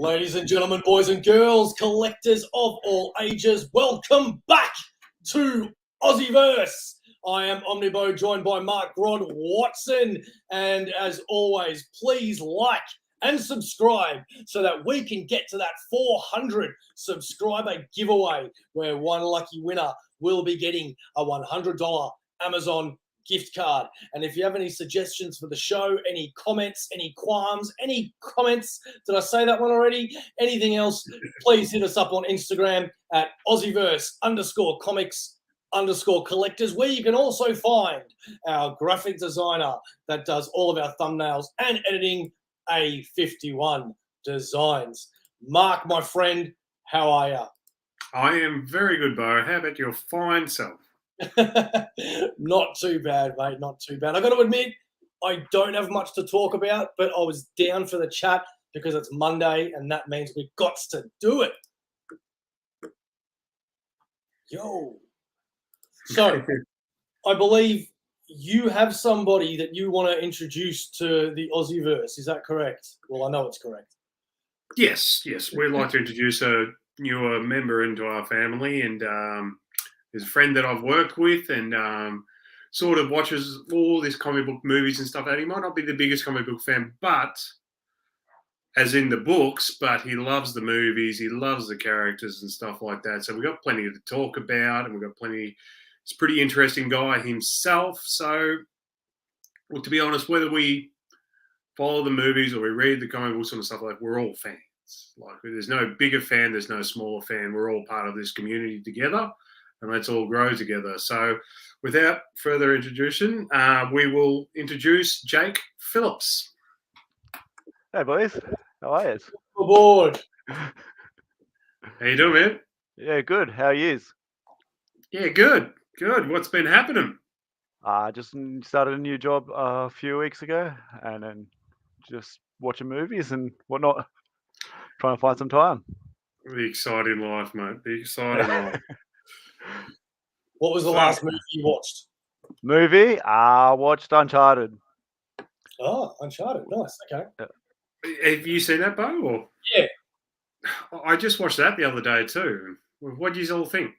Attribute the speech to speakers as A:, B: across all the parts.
A: Ladies and gentlemen, boys and girls, collectors of all ages, welcome back to AussieVerse. I am Omnibo, joined by Mark Grodd Watson, and as always, please like and subscribe so that we can get to that 400 subscriber giveaway, where one lucky winner will be getting a $100 Amazon gift card. And if you have any suggestions for the show, any comments, any qualms, any comments, did I say that one already? Anything else, please hit us up on Instagram at AussieVerse_Comx_collectors, where you can also find our graphic designer that does all of our thumbnails and editing, A51 Designs. Mark, my friend, how are you?
B: I am very good, Bo. How about your fine self?
A: Not too bad, mate. Not too bad. I got to admit, I don't have much to talk about, but I was down for the chat because it's Monday, and that means we got to do it. Yo. So, I believe you have somebody that you want to introduce to the AussieVerse. Is that correct? Well, I know it's correct.
B: Yes. We'd like to introduce a newer member into our family, and there's a friend that I've worked with and sort of watches all these comic book movies and stuff. And he might not be the biggest comic book fan, but as in the books, but he loves the movies. He loves the characters and stuff like that. So we've got plenty to talk about, and we've got plenty. He's a pretty interesting guy himself. So, well, to be honest, whether we follow the movies or we read the comic books and stuff like, we're all fans. Like, there's no bigger fan, there's no smaller fan. We're all part of this community together, and let's all grow together. So, without further introduction, we will introduce Jake Phillips.
C: Hey, boys. How are you?
A: Aboard.
B: How you doing, man?
C: Yeah, good. How are you?
B: Yeah, good. What's been happening?
C: Just started a new job a few weeks ago, and then just watching movies and whatnot, trying to find some time.
B: The exciting life, mate. The exciting life.
A: What was the last movie you watched?
C: Watched Uncharted.
A: Oh, Uncharted. Nice. Okay.
B: Have you seen that, Bo? Or?
A: Yeah.
B: I just watched that the other day too. What do you all think?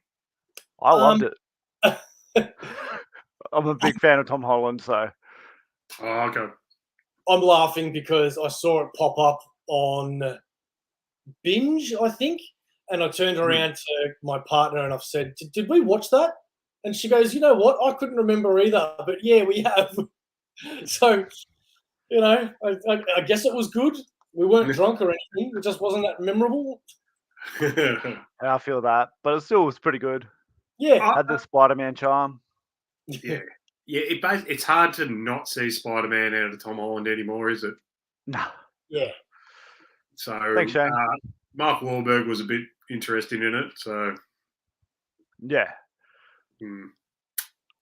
C: I loved it. I'm a big fan of Tom Holland, so.
B: Oh, okay.
A: I'm laughing because I saw it pop up on Binge, I think, and I turned around to my partner and I've said, did we watch that? And she goes, you know what? I couldn't remember either, but yeah, we have. So, you know, I guess it was good. We weren't drunk or anything. It just wasn't that memorable.
C: I feel that, but it still was pretty good.
A: Yeah.
C: Had the Spider-Man charm.
B: Yeah. It's hard to not see Spider-Man out of Tom Holland anymore, is it?
C: Nah.
A: Yeah.
B: So,
C: thanks, Shane.
B: Mark Wahlberg was a bit interesting in it, so.
C: Yeah.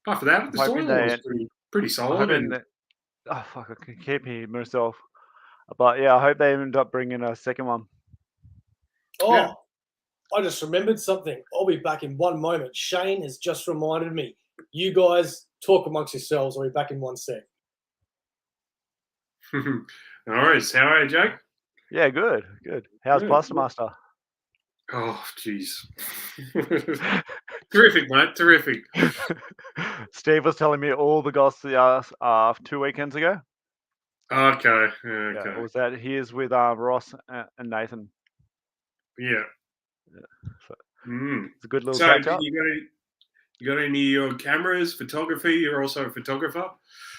B: Apart from that, the storyline was pretty solid.
C: I can keep hearing myself. But yeah, I hope they end up bringing a second one.
A: Oh,
B: yeah.
A: I just remembered something. I'll be back in one moment. Shane has just reminded me. You guys talk amongst yourselves. I'll be back in one sec.
B: All right. How are you, Jake?
C: Yeah, good. How's Plaster Master?
B: Oh, jeez. Terrific, mate. Terrific.
C: Steve was telling me all the gossip 2 weekends ago.
B: Okay.
C: Yeah, was that he is with Ross and Nathan.
B: Yeah.
C: So, it's a good little
B: catch
C: up.
B: You got any of your cameras, photography? You're also a photographer?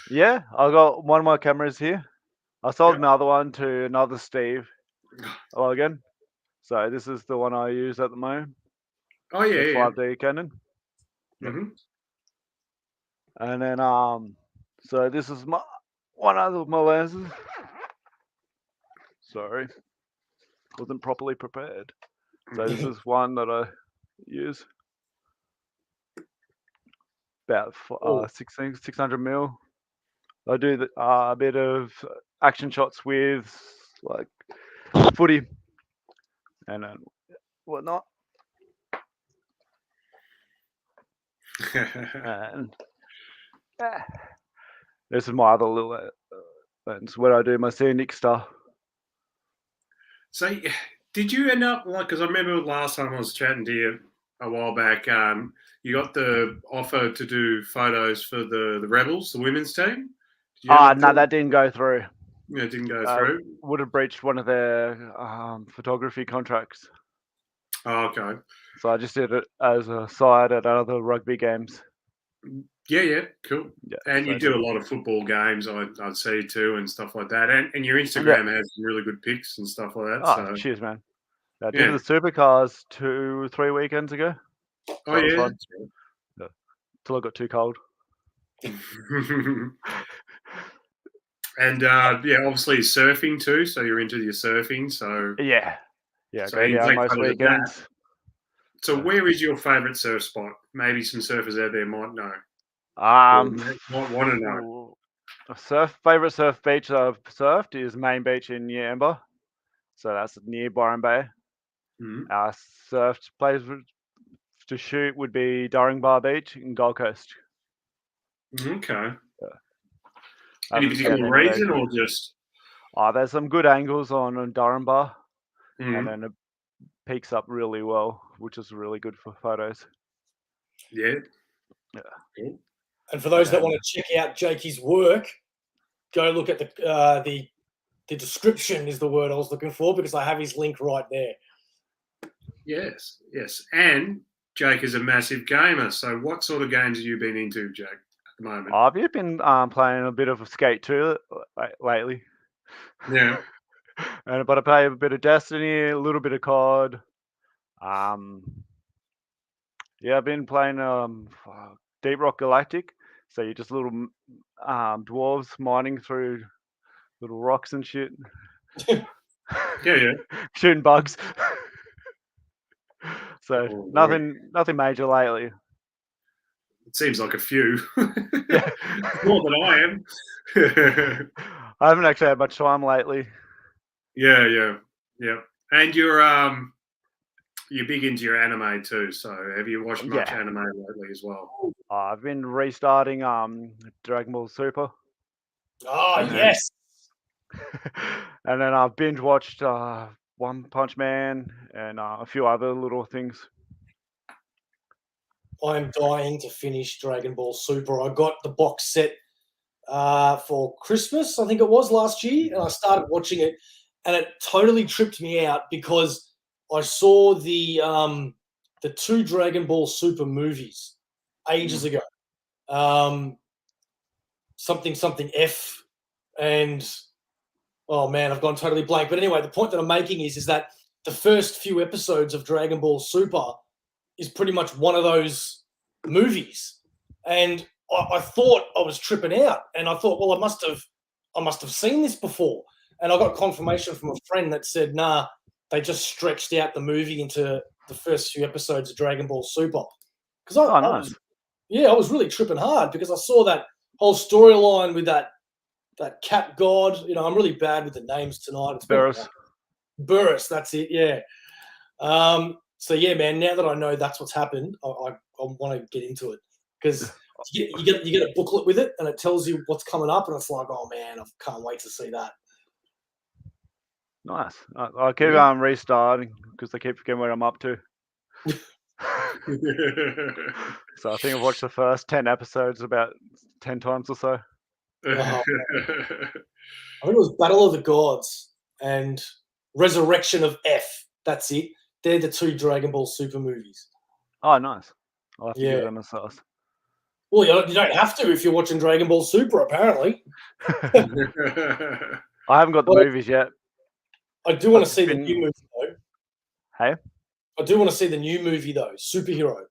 C: Yeah, I got one of my cameras here. I sold another one to another Steve Logan. So this is the one I use at the moment.
B: Oh yeah,
C: the 5D Canon.
B: Mm-hmm.
C: And then so this is one of my lenses. Sorry, wasn't properly prepared. So this is one that I use. About 600 mil. I do a bit of action shots with like footy and whatnot. And this is my other little lens where I do my scenic stuff.
B: So Did you end up like? Because I remember last time I was chatting to you a while back. You got the offer to do photos for the Rebels, the women's team. Did you end up
C: No, that didn't go through.
B: Yeah, it didn't go through.
C: Would have breached one of their photography contracts.
B: Oh, okay.
C: So I just did it as a side at other rugby games.
B: Yeah, cool.
C: Yeah,
B: And
C: so
B: you do a lot of football games, I'd see too, and stuff like that. And your Instagram has some really good pics and stuff like that.
C: Oh,
B: So.
C: cheers, man. I did the supercars 2-3 weekends ago. So
B: Oh, yeah.
C: Till I got too cold.
B: And obviously surfing too. So you're into your surfing. So
C: yeah,
B: so
C: go
B: you
C: down
B: take
C: most
B: photos of
C: weekends.
B: that. So where is your favourite surf spot? Maybe some surfers out there might know. Might want to know.
C: Favorite surf beach that I've surfed is Main Beach in New Amber. So that's near Byron Bay.
B: Mm-hmm.
C: Our surfed place to shoot would be Bar Beach in Gold Coast.
B: Okay.
C: Yeah.
B: Any particular reason or just?
C: There's some good angles on Bar,
B: Mm-hmm.
C: and then it peaks up really well, which is really good for photos.
B: Yeah.
A: Cool. And for those that want to check out Jakey's work, go look at the description is the word I was looking for, because I have his link right there.
B: Yes. And Jake is a massive gamer. So what sort of games have you been into, Jake, at the moment?
C: I've been playing a bit of Skate 2 lately.
B: Yeah.
C: But I play a bit of Destiny, a little bit of COD. I've been playing Deep Rock Galactic. So you're just little dwarves mining through little rocks and shit.
B: Yeah.
C: Shooting bugs. So nothing major lately.
B: It seems like a few.
C: Yeah.
B: More than I am.
C: I haven't actually had much time lately.
B: Yeah. And you're big into your anime too. So have you watched much anime lately as well?
C: I've been restarting Dragon Ball Super.
A: Oh, yes.
C: And then I've binge watched One Punch Man and a few other little things.
A: I'm dying to finish Dragon Ball Super. I got the box set for Christmas, I think it was last year, and I started watching it, and it totally tripped me out because I saw the 2 Dragon Ball Super movies ages ago. Something F, and oh man, I've gone totally blank. But anyway, the point that I'm making is that the first few episodes of Dragon Ball Super is pretty much one of those movies, and I thought I was tripping out, and I thought, well, I must have seen this before, and I got confirmation from a friend that said, nah, they just stretched out the movie into the first few episodes of Dragon Ball Super. Because I was really tripping hard because I saw that whole storyline with that cat god. You know, I'm really bad with the names tonight. It's Burris, that's it. Yeah. So yeah, man. Now that I know that's what's happened, I want to get into it because you get a booklet with it and it tells you what's coming up, and it's like, oh man, I can't wait to see that.
C: Nice. I keep restarting because I keep forgetting what I'm up to. So I think I've watched the first 10 episodes about 10 times or so.
A: I think it was Battle of the Gods and Resurrection of F. That's it. They're the 2 Dragon Ball Super movies.
C: Oh, nice. I'll have to give them a sauce.
A: Well, you don't have to if you're watching Dragon Ball Super, apparently.
C: I haven't got the movies yet.
A: I do want to see the new movie, though.
C: Hey?
A: I do want to see the new movie, though, Superhero.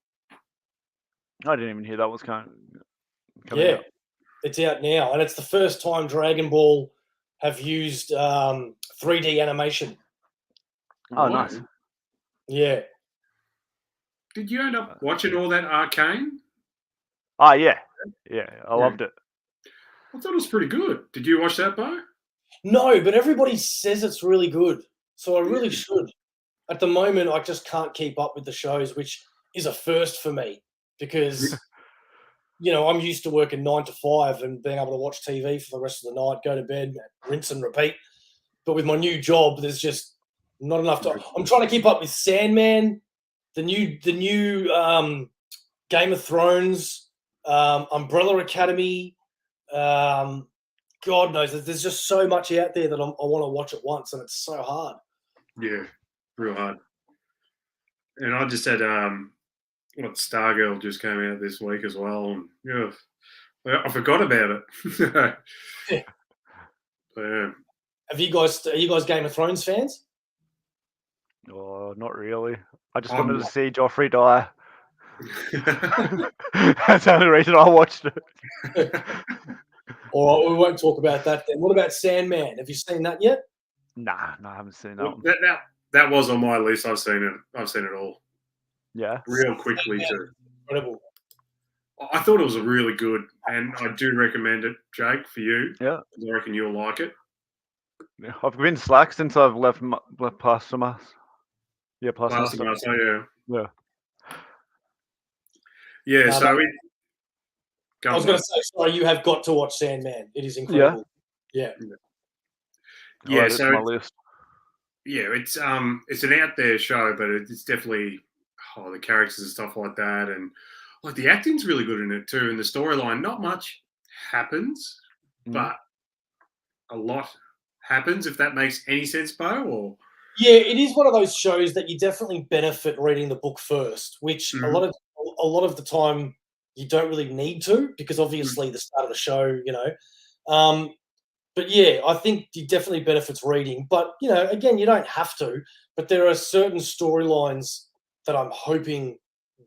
C: I didn't even hear that was coming
A: Yeah,
C: out.
A: It's out now, and it's the first time Dragon Ball have used 3D animation.
C: Oh, nice.
A: Yeah.
B: Did you end up watching all that Arcane?
C: Oh, yeah. Yeah, I loved it.
B: I thought it was pretty good. Did you watch that, Bo?
A: No, but everybody says it's really good, so I really should. At the moment, I just can't keep up with the shows, which is a first for me because, you know, I'm used to working 9 to 5 and being able to watch TV for the rest of the night, go to bed, rinse and repeat. But with my new job, there's just Not enough time. I'm trying to keep up with Sandman, the new Game of Thrones, Umbrella Academy. God knows, there's just so much out there that I want to watch at once, and it's so hard.
B: Yeah, real hard. And I just had Stargirl just came out this week as well, and yeah, I forgot about it.
A: Yeah.
B: Yeah.
A: Are you guys Game of Thrones fans?
C: Oh, not really. I just
B: I'm
C: wanted to
B: not.
C: see Joffrey die. That's the only reason I watched it.
A: All right, we won't talk about that then. What about Sandman? Have you seen that yet?
C: Nah, I haven't seen that
B: Well,
C: one.
B: that was on my list. I've seen it. I've seen it all
C: Yeah.
B: real quickly too.
A: Incredible.
B: I thought it was a really good, and I do recommend it, Jake, for you.
C: Yeah.
B: I reckon you'll like it.
C: I've been slack since I've left Plastimas. Yeah,
B: Last
C: Plastimas.
B: time I saw you.
C: Yeah.
B: Yeah, so
A: I
B: go
A: was
B: on.
A: going to say, sorry, you have got to watch Sandman. It is incredible. Yeah.
C: I'll add it
B: so
C: to my list.
B: yeah, it's an out there show, but it's definitely the characters and stuff like that, and like the acting's really good in it too, and the storyline. Not much happens, but a lot happens. If that makes any sense, Bo, or
A: Yeah, it is one of those shows that you definitely benefit reading the book first, which a lot of the time you don't really need to, because obviously the start of the show, but yeah, I think it definitely benefits reading. But again, you don't have to. But there are certain storylines that I'm hoping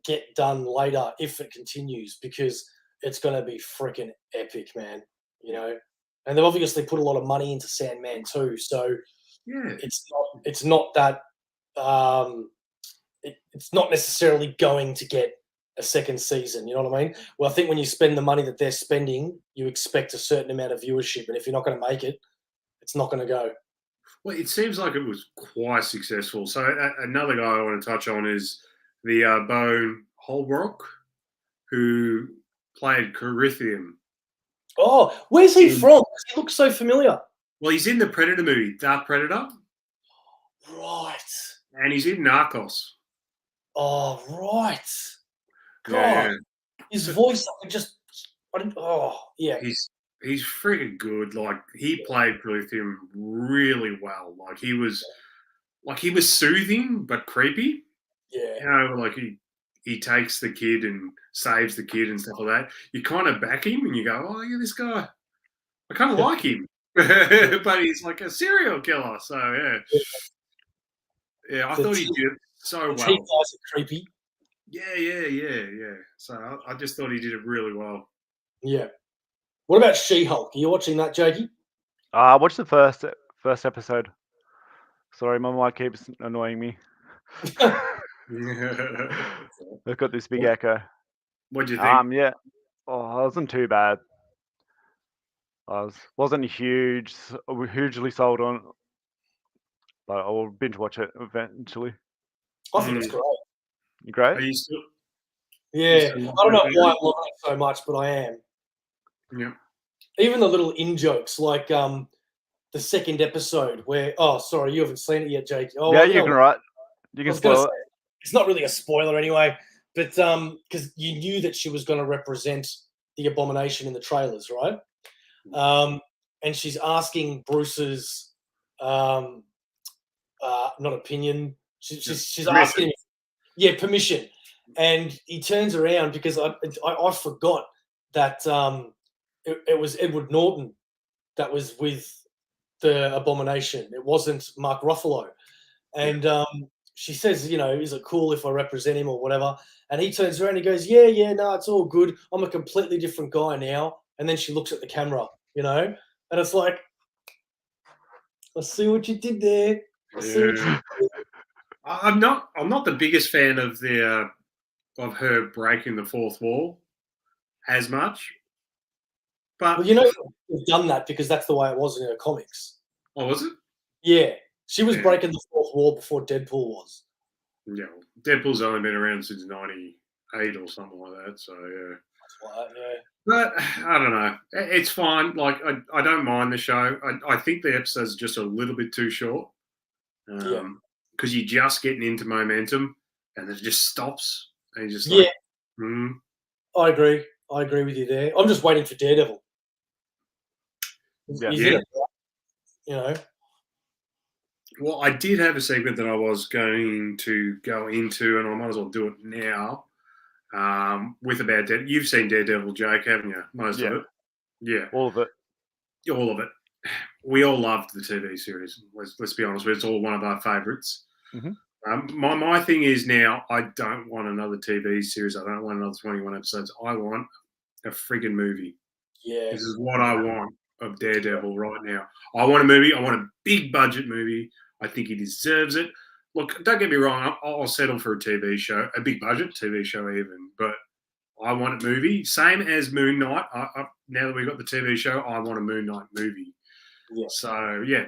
A: get done later if it continues, because it's going to be freaking epic, man. And they've obviously put a lot of money into Sandman too, so.
B: yeah,
A: It's not that it's not necessarily going to get a second season. You know what I mean? Well, I think when you spend the money that they're spending, you expect a certain amount of viewership, and if you're not going to make it, it's not going to go.
B: Well, it seems like it was quite successful. So another guy I want to touch on is the Bone Holbrook, who played Corithium.
A: Oh, where's he from? He looks so familiar.
B: Well, he's in the Predator movie, Dark Predator.
A: Right.
B: And he's in Narcos.
A: Oh, right. God,
B: Yeah.
A: his voice, yeah.
B: He's freaking good. Like, he played Corithium really well. Like, he was soothing but creepy.
A: Yeah.
B: Like he takes the kid and saves the kid and stuff like that. You kind of back him and you go, oh yeah, this guy, I kind of like him. But he's like a serial killer. So yeah, I thought he did it so well.
A: Guys are creepy.
B: Yeah. So I just thought he did it really well.
A: Yeah. What about She-Hulk? Are you watching that, Jakey?
C: I watched the first episode. Sorry, my mic keeps annoying me. They've got this big echo.
B: What do you think?
C: Yeah. Oh, it wasn't too bad. Wasn't hugely sold on, but I will binge watch it eventually.
A: I think it's great.
C: You great?
B: Are you still?
A: Yeah, I don't know why I love it so much, but I am.
B: Yeah.
A: Even the little in-jokes, like the second episode where, oh, sorry, you haven't seen it yet, Jake. Oh,
C: yeah, you can write. You can spoil it.
A: It's not really a spoiler anyway, but because you knew that she was going to represent the Abomination in the trailers, right? And she's asking Bruce's not opinion. She's asking him, permission. And he turns around because I forgot that it was Edward Norton that was with the Abomination. It wasn't Mark Ruffalo. And she says, is it cool if I represent him or whatever? And he turns around and he goes, yeah, no, it's all good. I'm a completely different guy now. And then she looks at the camera, and it's like, I see what you did there.
B: I'm not the biggest fan of of her breaking the fourth wall as much. But
A: we've done that because that's the way it was in her comics.
B: Oh, was it?
A: Yeah. She was breaking the fourth wall before Deadpool was.
B: Yeah. Deadpool's only been around since 98 or something like that. So, yeah.
A: That's right, yeah.
B: But I don't know. It's fine. Like, I don't mind the show. I think the episode's just a little bit too short. because you're just getting into momentum and it just stops. And you're just
A: Yeah,
B: like, hmm.
A: I agree. I agree with you there. I'm just waiting for Daredevil.
C: Yeah.
A: You
B: Yeah.
A: think, you know?
B: Well, I did have a segment that I was going to go into, and I might as well do it now. With about Daredevil. You've seen Daredevil, Jake, haven't you? Most of
C: Yeah.
B: it. Yeah,
C: All of it.
B: all of it. We all loved the TV series. Let's be honest. It's all one of our favourites.
C: Mhm.
B: My thing is now, I don't want another TV series. I don't want another 21 episodes. I want a friggin' movie.
A: Yeah.
B: This is what I want of Daredevil right now. I want a movie. I want a big budget movie. I think he deserves it. Look, don't get me wrong. I'll settle for a TV show, a big budget TV show even. But I want a movie. Same as Moon Knight. Now that we've got the TV show, I want a Moon Knight movie.
A: Yeah.
B: So, yeah,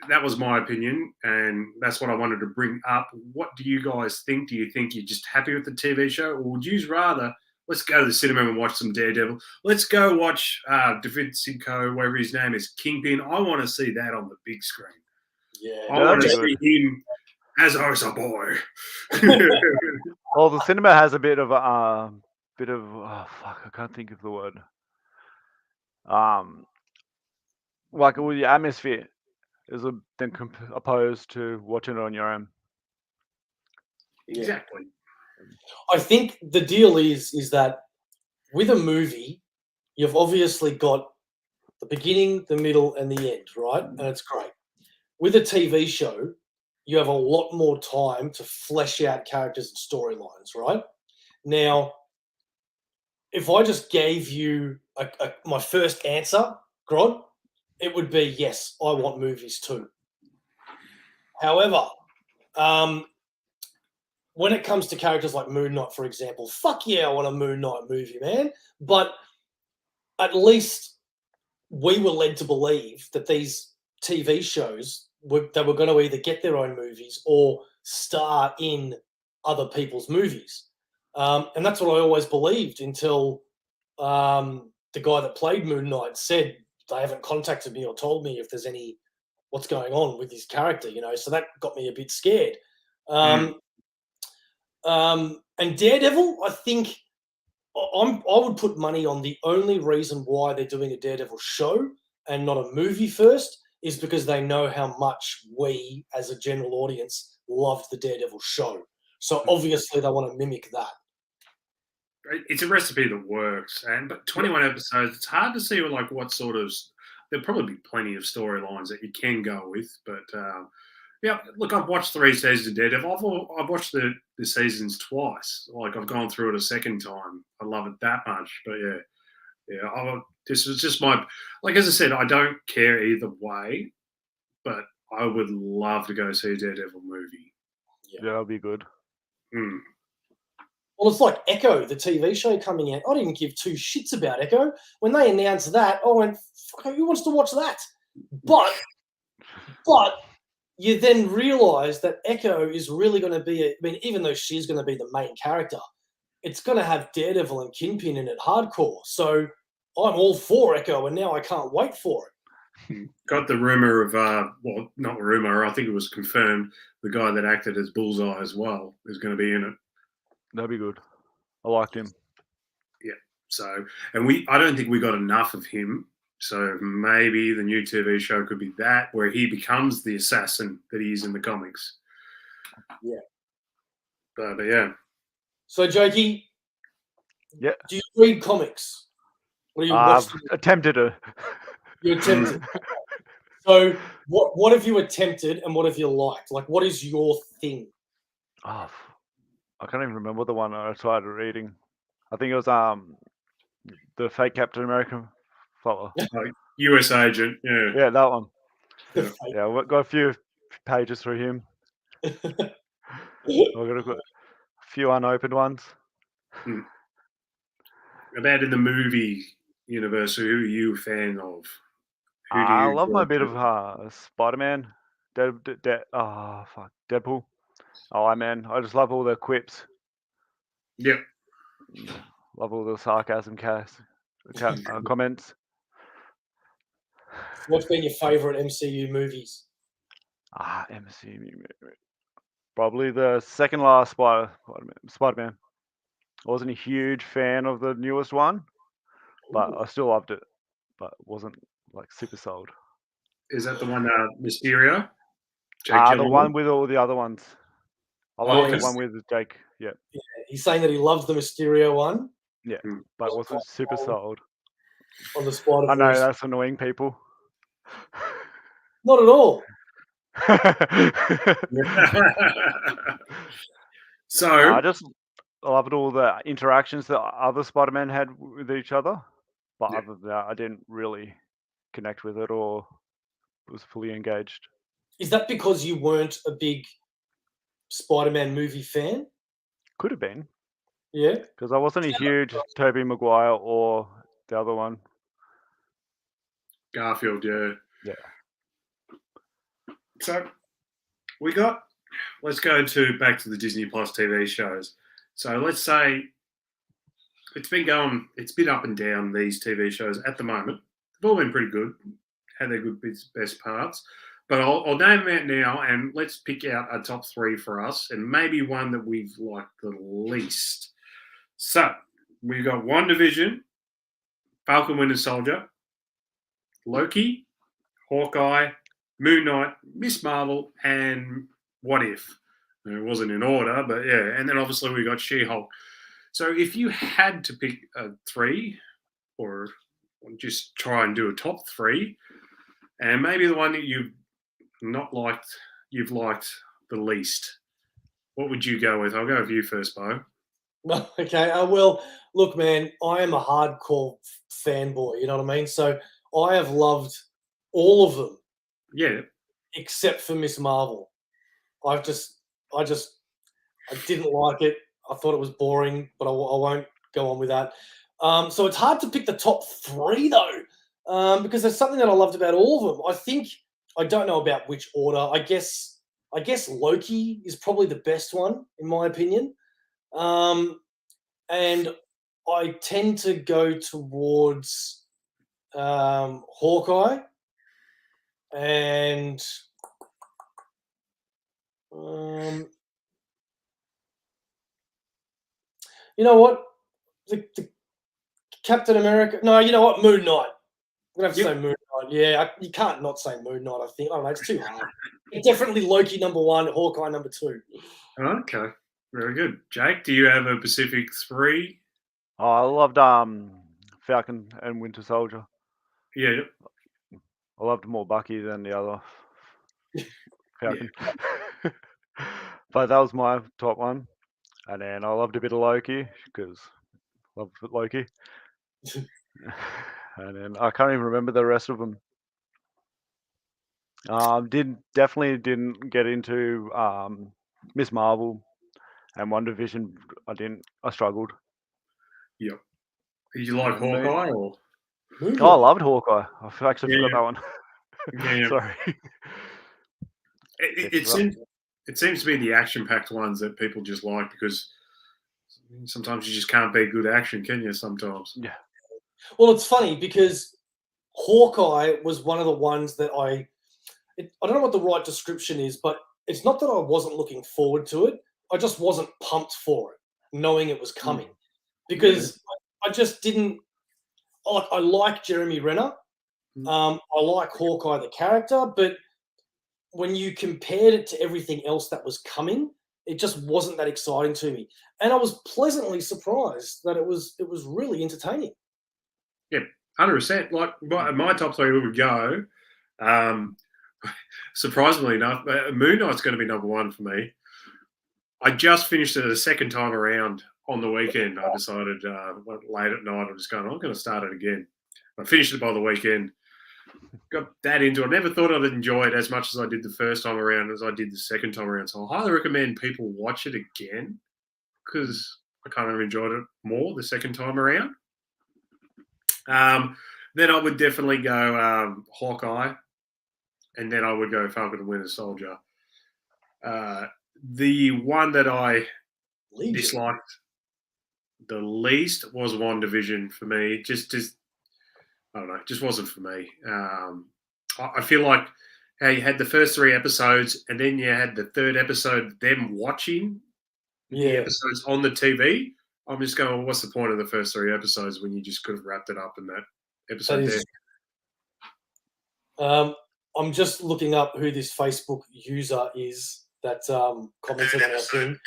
B: that was my opinion. And that's what I wanted to bring up. What do you guys think? Do you think you're just happy with the TV show? Or would you rather, let's go to the cinema and watch some Daredevil. Let's go watch Davidenko, whatever his name is, Kingpin. I want to see that on the big screen.
A: Yeah.
B: I want to
C: that'd
B: see him as a boy.
C: Well, the cinema has a bit of oh, fuck, I can't think of the word. Like with the atmosphere is then opposed to watching it on your own.
A: Yeah.
B: Exactly.
A: I think the deal is that with a movie, you've obviously got the beginning, the middle, and the end, right? And it's great. With a TV show, you have a lot more time to flesh out characters and storylines, right? Now, if I just gave you my first answer, Grodd, it would be yes, I want movies too. However, when it comes to characters like Moon Knight, for example, fuck yeah, I want a Moon Knight movie, man. But at least we were led to believe that these TV shows they were going to either get their own movies or star in other people's movies. And that's what I always believed until the guy that played Moon Knight said they haven't contacted me or told me if there's what's going on with his character, so that got me a bit scared. And Daredevil, I think I would put money on the only reason why they're doing a Daredevil show and not a movie first is because they know how much we, as a general audience, loved the Daredevil show. So obviously they want to mimic that.
B: It's a recipe that works, but 21 episodes, it's hard to see what sort of. There'll probably be plenty of storylines that you can go with, but yeah, look, I've watched 3 seasons of Daredevil. I've watched the seasons twice. I've gone through it a second time. I love it that much. But yeah. This was just my, as I said, I don't care either way, but I would love to go see a Daredevil movie.
C: Yeah, that'll be good.
B: Mm.
A: Well, it's like Echo, the TV show coming out. I didn't give 2 shits about Echo. When they announced that, I went, fuck, who wants to watch that? But you then realise that Echo is really going to be, even though she's going to be the main character, it's going to have Daredevil and Kingpin in it hardcore. So I'm all for Echo, and now I can't wait for it.
B: Got the rumor of, not rumor, I think it was confirmed, the guy that acted as Bullseye as well is going to be in it.
C: That'd be good. I liked him.
B: Yeah. So, and I don't think we got enough of him. So maybe the new TV show could be that, where he becomes the assassin that he is in the comics.
A: Yeah.
B: But yeah.
A: So, Jokey,
C: yeah,
A: do you read comics? What do you watch?
C: I've attempted to.
A: You attempted. So, what have you attempted, and what have you liked? What is your thing?
C: Oh, I can't even remember the one I tried reading. I think it was the fake Captain America fella.
B: US agent, yeah.
C: Yeah, that one.
A: Yeah.
C: We've got a few pages through him. We've got a few unopened ones.
B: About in the movie universe, who are you a fan of?
C: I love my bit of Spider-Man, Deadpool, oh man, I just love all the quips.
B: Yep.
C: Love all the sarcasm comments.
A: What's been your favourite MCU movies?
C: MCU movie. Probably the second last Spider-Man. I wasn't a huge fan of the newest one, but I still loved it. But wasn't like super sold.
B: Is that the one, Mysterio? Jake
C: The
B: Gyllenhaal?
C: one with all the other ones. I
A: Oh,
C: like the
A: he's-
C: one with Jake. Yeah,
A: He's saying that he loves the Mysterio one
C: but wasn't super sold.
A: on the
C: I
A: Spider-Verse.
C: know that's annoying people.
A: Not at all.
B: So,
C: I just loved all the interactions that other Spider-Man had with each other. But
B: Yeah.
C: other than that, I didn't really connect with it or was fully engaged.
A: Is that because you weren't a big Spider-Man movie fan?
C: Could have been,
A: Yeah.
C: because I wasn't a huge Tobey Maguire or the other one.
B: Garfield, yeah.
C: Yeah.
B: So, let's go back to the Disney Plus TV shows. So, let's say it's been up and down, these TV shows at the moment. They've all been pretty good, had their good best parts. But I'll name them out now, and let's pick out a top 3 for us, and maybe one that we've liked the least. So, we've got WandaVision, Falcon Winter Soldier, Loki, Hawkeye, Moon Knight, Miss Marvel, and What If. It wasn't in order, but yeah. And then obviously we got She-Hulk. So if you had to pick a 3, or just try and do a top 3, and maybe the one that you've liked the least, what would you go with? I'll go with you first, Bo.
A: Okay. Well, look, man, I am a hardcore fanboy. You know what I mean? So I have loved all of them
B: Yeah.
A: except for Miss Marvel. I didn't like it. I thought it was boring, but I won't go on with that. So it's hard to pick the top 3 though, because there's something that I loved about all of them. I don't know about which order. I guess Loki is probably the best one in my opinion, and I tend to go towards Hawkeye and. You know what? The Captain America. No, you know what? Moon Knight. I'm gonna have to say Moon Knight. Yeah, you can't not say Moon Knight. I think. I don't know. It's too hard. Definitely Loki number 1, Hawkeye number 2.
B: Okay. Very good. Jake, do you have a Pacific 3?
C: Oh, I loved Falcon and Winter Soldier.
B: Yeah.
C: I loved more Bucky than the other Falcon. But that was my top one. And then I loved a bit of Loki because I love Loki. And then I can't even remember the rest of them. Definitely didn't get into Miss Marvel and WandaVision. I struggled.
B: Yep. Did you like
C: Moon-
B: Hawkeye or?
A: Moon
C: Oh, I
A: Knight.
C: loved Hawkeye. I actually
B: Yeah,
C: forgot that one.
B: Yeah.
C: Sorry.
B: It seems to be the action-packed ones that people just like, because sometimes you just can't beat good action, can you? Sometimes.
C: Yeah.
A: Well, it's funny because Hawkeye was one of the ones that I don't know what the right description is, but it's not that I wasn't looking forward to it. I just wasn't pumped for it, knowing it was coming, because I just didn't. I like Jeremy Renner. I like Hawkeye the character, but when you compared it to everything else that was coming, it just wasn't that exciting to me. And I was pleasantly surprised that it was really entertaining.
B: Yeah, 100%. Like my top 3 would go. Surprisingly enough, Moon Knight's going to be number 1 for me. I just finished it a second time around on the weekend. I decided late at night, I'm going to start it again. I finished it by the weekend. Got that into it. I never thought I'd enjoy it as much as I did the first time around as I did the second time around. So I highly recommend people watch it again, because I kind of enjoyed it more the second time around. Then I would definitely go Hawkeye, and then I would go Falcon and Winter Soldier. The one that I disliked the least was WandaVision for me. Just I don't know, just wasn't for me. I feel like how you had the first 3 episodes, and then you had the 3rd episode, them watching the episodes on the TV. I'm just going, well, what's the point of the first 3 episodes when you just could have wrapped it up in that episode there?
A: I'm just looking up who this Facebook user is that commented on our thing.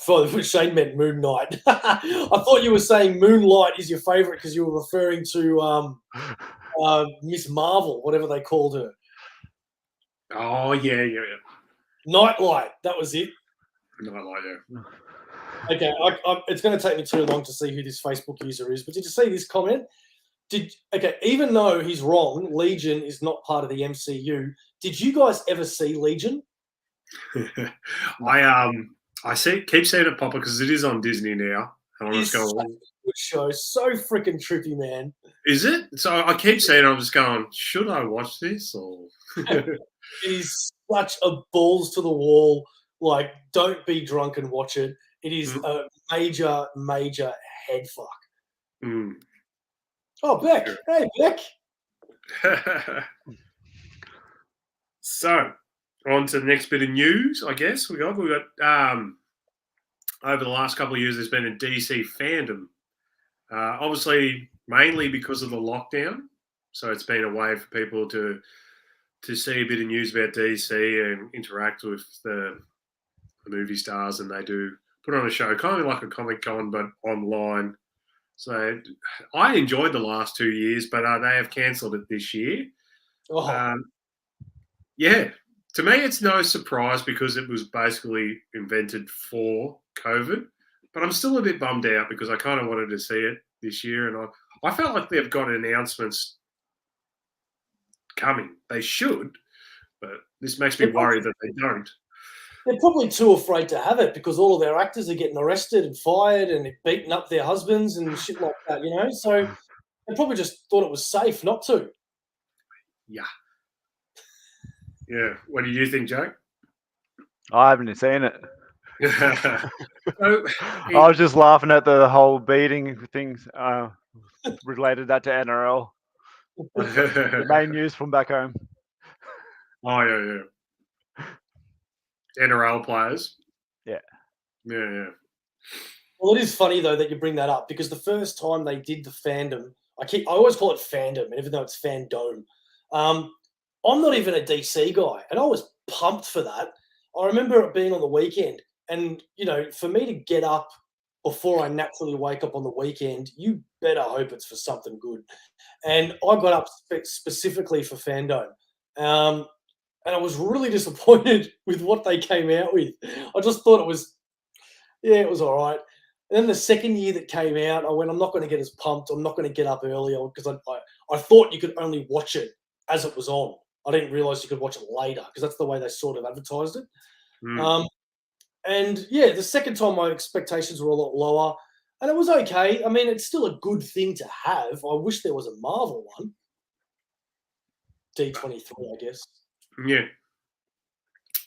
A: For Shane meant Moon Knight. I thought you were saying Moonlight is your favourite because you were referring to Miss Marvel, whatever they called her.
B: Oh, yeah.
A: Nightlight, that was it.
B: Nightlight, yeah.
A: Okay, it's going to take me too long to see who this Facebook user is, but did you see this comment? Even though he's wrong, Legion is not part of the MCU. Did you guys ever see Legion?
B: I keep seeing it pop because it is on Disney now.
A: It's such a good show, so freaking trippy, man.
B: Is it? So I keep seeing it, I'm just going, should I watch this? Or
A: it is such a balls to the wall, like, don't be drunk and watch it. It is a major, major head fuck.
B: Mm.
A: Oh, Beck. Hey, Beck.
B: So, on to the next bit of news, I guess. We got over the last couple of years, there's been a DC fandom. Obviously, mainly because of the lockdown. So it's been a way for people to see a bit of news about DC and interact with the movie stars, and they do put on a show, kind of like a Comic-Con, but online. So I enjoyed the last 2 years, but they have cancelled it this year. Yeah, to me, it's no surprise because it was basically invented for COVID. But I'm still a bit bummed out because I kind of wanted to see it this year, and I felt like they've got announcements coming. They should, but this makes me worry that they don't.
A: They're probably too afraid to have it because all of their actors are getting arrested and fired and beating up their husbands and shit like that, you know? So they probably just thought it was safe not to.
B: Yeah. Yeah. What do you think, Jake?
C: I haven't seen it.
B: So,
C: I was just laughing at the whole beating things related that to NRL. The main news from back home.
B: Oh, yeah. NRL players.
C: Yeah.
B: Yeah.
A: Well, it is funny though that you bring that up because the first time they did the fandom, I always call it fandom, even though it's fandom. I'm not even a DC guy, and I was pumped for that. I remember it being on the weekend, and for me to get up before I naturally wake up on the weekend, you better hope it's for something good. And I got up specifically for fandom. And I was really disappointed with what they came out with. I just thought it was all right. And then the second year that came out, I went, I'm not going to get as pumped. I'm not going to get up earlier because I thought you could only watch it as it was on. I didn't realize you could watch it later because that's the way they sort of advertised it. And yeah, the second time my expectations were a lot lower and it was okay. I mean, it's still a good thing to have. I wish there was a Marvel one. D23, I guess.
B: Yeah.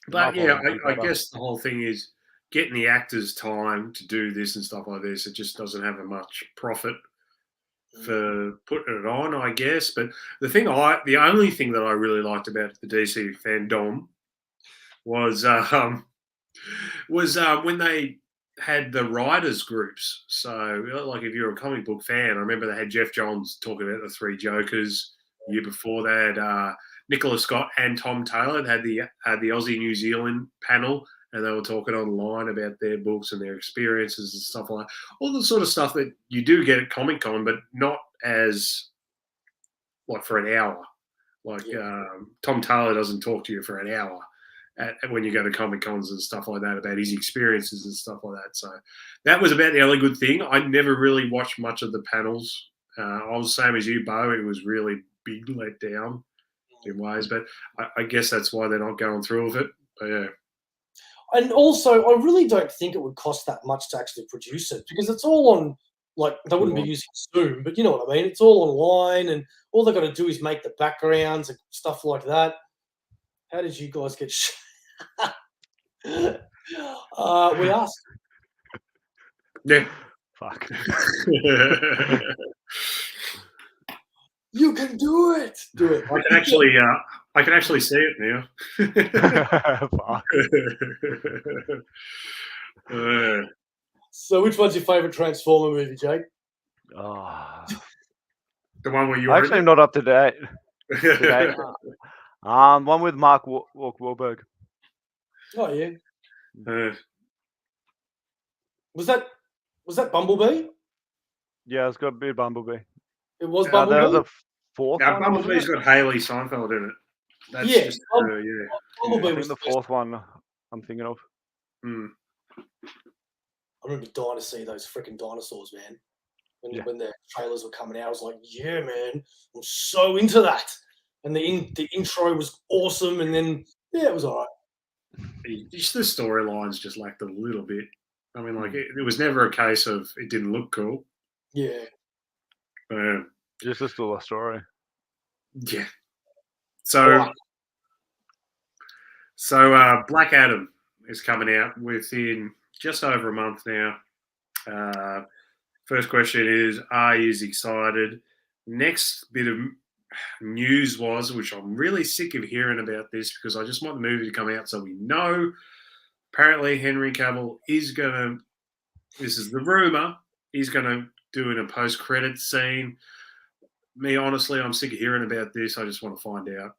B: But yeah, I guess the whole thing is getting the actors time to do this and stuff like this. It just doesn't have much profit for putting it on, I guess. But the only thing that I really liked about the DC fandom was when they had the writers groups. So, like, if you're a comic book fan, I remember they had Jeff Johns talking about the Three Jokers. The year before, they had Nicola Scott and Tom Taylor had the Aussie New Zealand panel, and they were talking online about their books and their experiences and stuff like that. All the sort of stuff that you do get at Comic-Con, but not as like for an hour. Like Tom Taylor doesn't talk to you for an hour when you go to Comic-Cons and stuff like that about his experiences and stuff like that. So that was about the only good thing. I never really watched much of the panels. I was the same as you, Bo. It was really big let down in ways, but I guess that's why they're not going through with it. But yeah.
A: And also, I really don't think it would cost that much to actually produce it because it's all on, like, they wouldn't be using Zoom, but you know what I mean? It's all online and all they've got to do is make the backgrounds and stuff like that. How did you guys get we asked.
B: Yeah.
C: Fuck.
A: You can do it. Do it.
B: I can actually see it now.
C: Fuck.
A: So, which one's your favourite Transformer movie, Jake?
C: Oh.
B: The one where you
C: I
B: were
C: actually
B: in
C: am not up to date. One with Mark Wahlberg.
A: Oh yeah.
B: it.
A: Was that Bumblebee?
C: Yeah, it's got a bit of Bumblebee.
A: It was
B: Yeah,
A: Bumblebee.
C: There was a fourth
B: Now,
C: one. wasn't
B: Bumblebee's
C: it?
B: got Haley Seinfeld in it. That's
A: Yeah,
B: just yeah.
A: Bumblebee
C: I
A: was
C: think the
A: first.
C: fourth one I'm thinking of.
B: Mm.
A: I remember dying to see those freaking dinosaurs, man.
C: Yeah.
A: When the trailers were coming out, I was like, "Yeah, man, I'm so into that." And the intro was awesome, and then yeah, it was all right.
B: Just the storylines just lacked a little bit. I mean, like it was never a case of it didn't look cool.
A: Yeah.
C: Just a still a story.
B: Yeah. So, Black Adam is coming out within just over a month now. First question is, are you excited? Next bit of news was, which I'm really sick of hearing about this because I just want the movie to come out so we know. Apparently, Henry Cavill is going to, this is the rumor, he's going to do in a post-credit scene. Me, honestly, I'm sick of hearing about this. I just want to find out.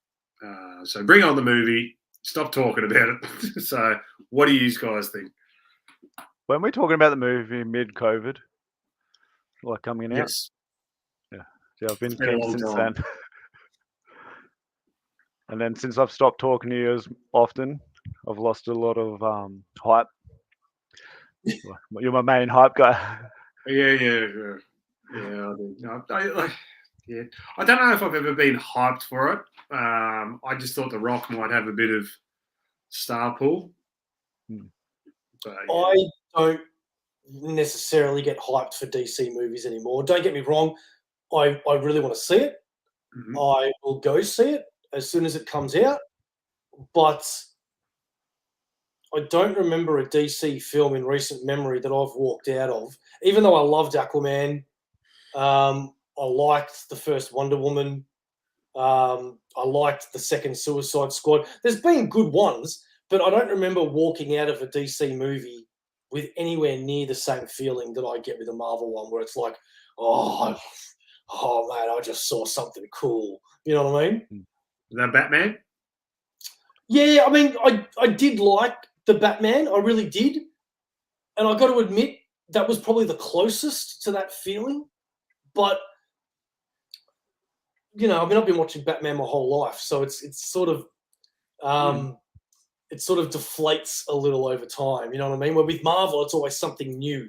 B: So bring on the movie. Stop talking about it. So what do you guys think?
C: When we're talking about the movie mid-COVID, like coming out,
B: Yes.
C: yeah, I've been
B: It's been a
C: keen
B: long
C: since
B: time.
C: then. And then since I've stopped talking to you as often, I've lost a lot of hype. You're my main hype guy.
B: Yeah. I do. No, yeah. I don't know if I've ever been hyped for it. I just thought The Rock might have a bit of star pull. But, yeah.
A: I don't necessarily get hyped for DC movies anymore. Don't get me wrong. I really want to see it.
B: Mhm.
A: I will go see it as soon as it comes out. But I don't remember a DC film in recent memory that I've walked out of. Even though I loved Aquaman, I liked the first Wonder Woman. I liked the second Suicide Squad. There's been good ones, but I don't remember walking out of a DC movie with anywhere near the same feeling that I get with a Marvel one, where it's like, oh man, I just saw something cool. You know what I mean?
B: Is that Batman?
A: Yeah, I mean, I did like the Batman. I really did. And I got to admit, that was probably the closest to that feeling. But, you know, I mean, I've been watching Batman my whole life. So it's sort of, it sort of deflates a little over time. You know what I mean? Where with Marvel, it's always something new.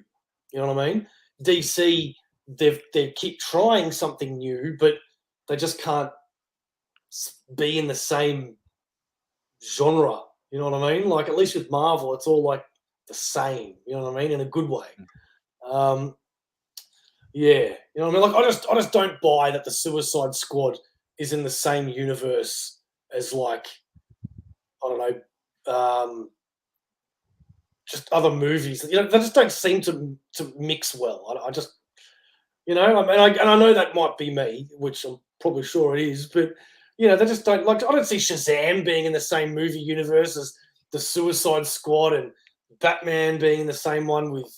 A: You know what I mean? DC, they keep trying something new, but they just can't be in the same genre. You know what I mean? Like, at least with Marvel, it's all like the same. You know what I mean? In a good way. Yeah, you know what I mean. Like, I just don't buy that the Suicide Squad is in the same universe as, like, I don't know, just other movies. You know, they just don't seem to mix well. I just, you know, I mean, I know that might be me, which I'm probably sure it is, but you know, they just don't like. I don't see Shazam being in the same movie universe as the Suicide Squad and Batman being in the same one with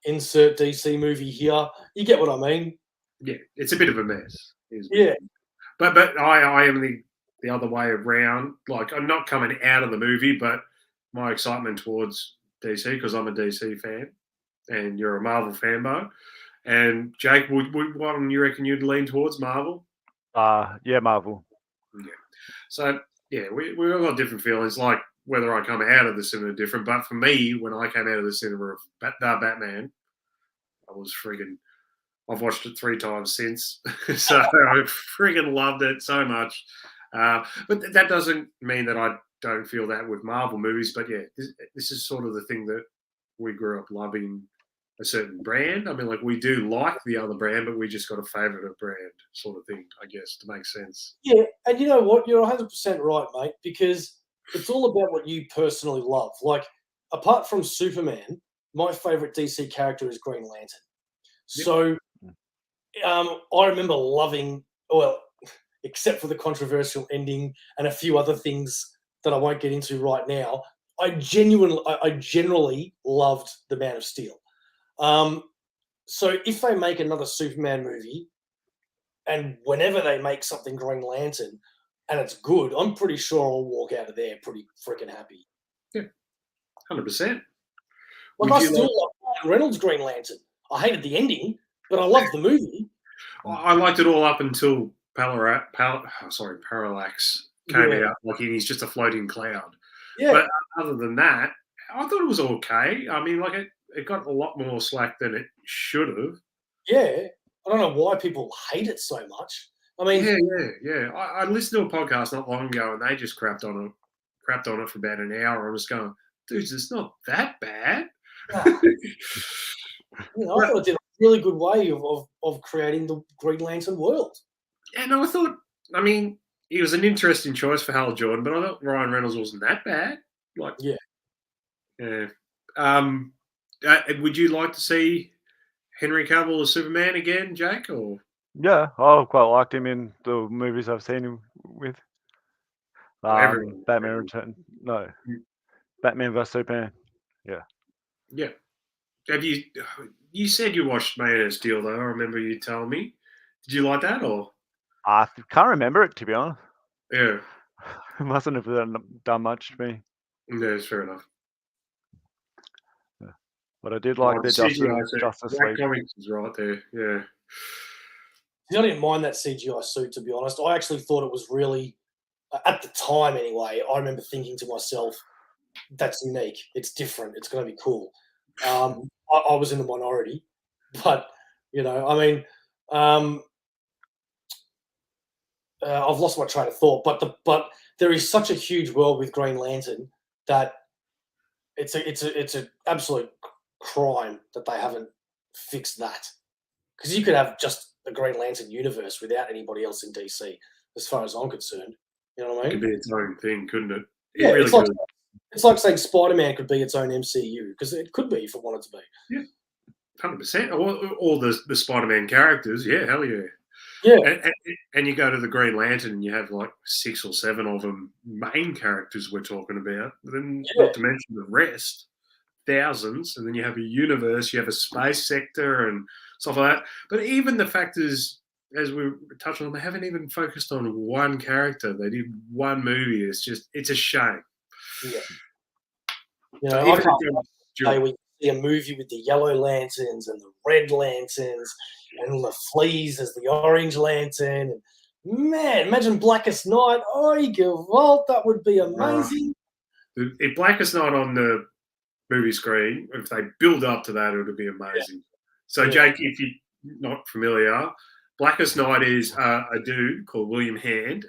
A: insert DC movie here. You get what I mean?
B: Yeah, it's a bit of a mess.
A: Yeah.
B: But I am the other way around. Like, I'm not coming out of the movie, but my excitement towards DC, because I'm a DC fan and you're a Marvel fanboy. And Jake, what do you reckon you'd lean towards, Marvel?
C: Yeah, Marvel.
B: Yeah. So yeah, we all got different feelings. Like whether I come out of the cinema different, but for me, when I came out of the cinema of Batman, I was friggin'. I've watched it 3 times since, so I friggin' loved it so much. But that doesn't mean that I don't feel that with Marvel movies. But yeah, this is sort of the thing that we grew up loving a certain brand. I mean, like we do like the other brand, but we just got a favourite brand sort of thing, I guess, to make sense.
A: Yeah, and you know what? You're 100% right, mate, because it's all about what you personally love. Like, apart from Superman, my favourite DC character is Green Lantern. So I remember loving, well, except for the controversial ending and a few other things that I won't get into right now. I generally loved the Man of Steel. So if they make another Superman movie, and whenever they make something Green Lantern, and it's good, I'm pretty sure I'll walk out of there pretty freaking happy.
B: 100%.
A: Like, I still love Ryan Reynolds' Green Lantern. I hated the ending, but I loved the movie.
B: I liked it all up until Parallax came
A: Yeah.
B: out. Like he's just a floating cloud.
A: Yeah,
B: But other than that, I thought it was okay. I mean, like it got a lot more slack than it should have.
A: yeah. I don't know why people hate it so much. I mean,
B: Yeah. I listened to a podcast not long ago, and they just crapped on it for about an hour. I was going, dudes, it's not that bad.
A: I thought it did a really good way of creating the Green Lantern world.
B: And I thought, I mean, he was an interesting choice for Hal Jordan, but I thought Ryan Reynolds wasn't that bad. Like,
A: Yeah.
B: Would you like to see Henry Cavill as Superman again, Jake? Or
C: Yeah, I quite liked him in the movies I've seen him with.
B: everyone?
C: Batman Return. No, Batman vs Superman.
B: Yeah. Have you? You said you watched Man of Steel, though. I remember you telling me. Did you like that, or?
C: I can't remember it, to be honest.
B: Yeah.
C: It mustn't have done much to me.
B: Yeah, it's fair enough.
C: But I did like the Justice
B: That
C: League.
B: Comx is right there. Yeah.
A: I didn't mind that CGI suit, to be honest. I actually thought it was really, at the time anyway, I remember thinking to myself, that's unique. It's different. It's going to be cool. I was in the minority, but, I mean, I've lost my train of thought, but there is such a huge world with Green Lantern that it's an absolute crime that they haven't fixed that, because you could have just the Green Lantern universe without anybody else in DC, as far as I'm concerned. You know what I
B: It
A: mean?
B: could be its own thing, couldn't it?
A: Yeah,
B: really could.
A: it's like saying Spider-Man could be its own MCU, because it could be if it wanted to be.
B: Yeah, 100%. All the Spider-Man characters, yeah, hell yeah.
A: Yeah,
B: And you go to the Green Lantern and you have like 6 or 7 of them main characters we're talking about. Then not to mention the rest, thousands. And then you have a universe, you have a space sector and stuff like that. But even the fact is, as we touched on, they haven't even focused on one character. They did one movie. It's a shame.
A: yeah.
B: So
A: I can't we see a movie with the yellow lanterns and the red lanterns and the fleas as the orange lantern. And man, imagine Blackest Night. Oh, Gewalt, that would be amazing.
B: If Blackest Night on the movie screen, if they build up to that, it would be amazing. Yeah. So, Jake, if you're not familiar, Blackest Night is a dude called William Hand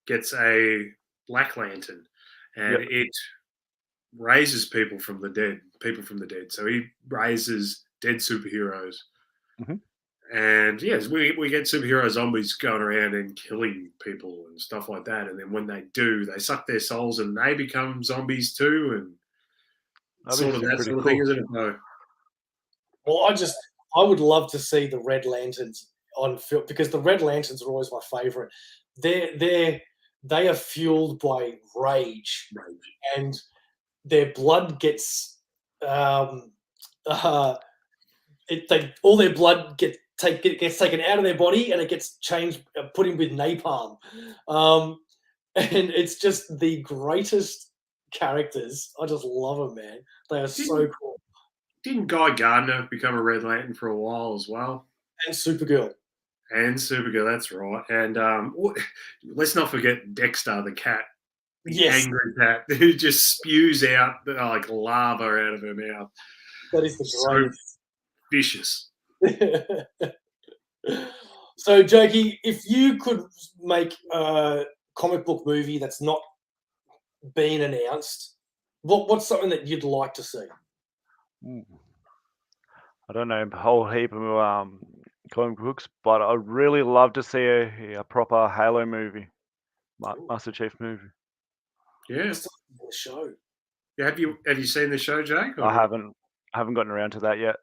B: gets a black lantern, and it raises people from the dead. So he raises dead superheroes. And yes, we get superhero zombies going around and killing people and stuff like that. And then when they do, they suck their souls and they become zombies too. And sort of that sort of thing, isn't it? No.
A: Well, I would love to see the Red Lanterns on film, because the Red Lanterns are always my favourite. They are fueled by rage, and their blood gets all their blood gets taken out of their body, and it gets changed, put in with napalm, and it's just the greatest characters. I just love them, man. They are so cool.
B: Didn't Guy Gardner become a Red Lantern for a while as well?
A: And Supergirl.
B: That's right. And let's not forget Dexter, the cat. The angry cat who just spews out like lava out of her mouth.
A: That is the greatest.
B: So vicious.
A: So, Jokey, if you could make a comic book movie that's not been announced, what's something that you'd like to see?
C: I don't know a whole heap of comic books, but I'd really love to see a proper Halo movie, Master Chief movie.
B: Yeah,
A: the show.
B: Yeah, have you seen the show, Jake?
C: I haven't gotten around to that yet.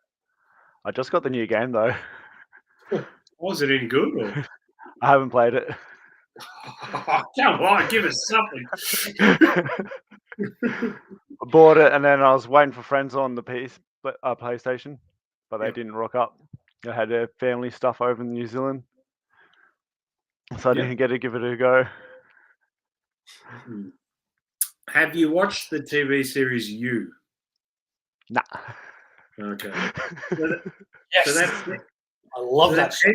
C: I just got the new game though.
B: Was it any good? Or?
C: I haven't played it.
B: Come on, give us something.
C: I bought it and then I was waiting for friends on the PlayStation, but they
B: Yep.
C: didn't rock up. I had their family stuff over in New Zealand, so I
B: Yep.
C: didn't get to give it a go.
B: Have you watched the TV series You?
C: Nah.
B: Okay.
A: Yes,
B: So
A: I love
B: so
A: that show.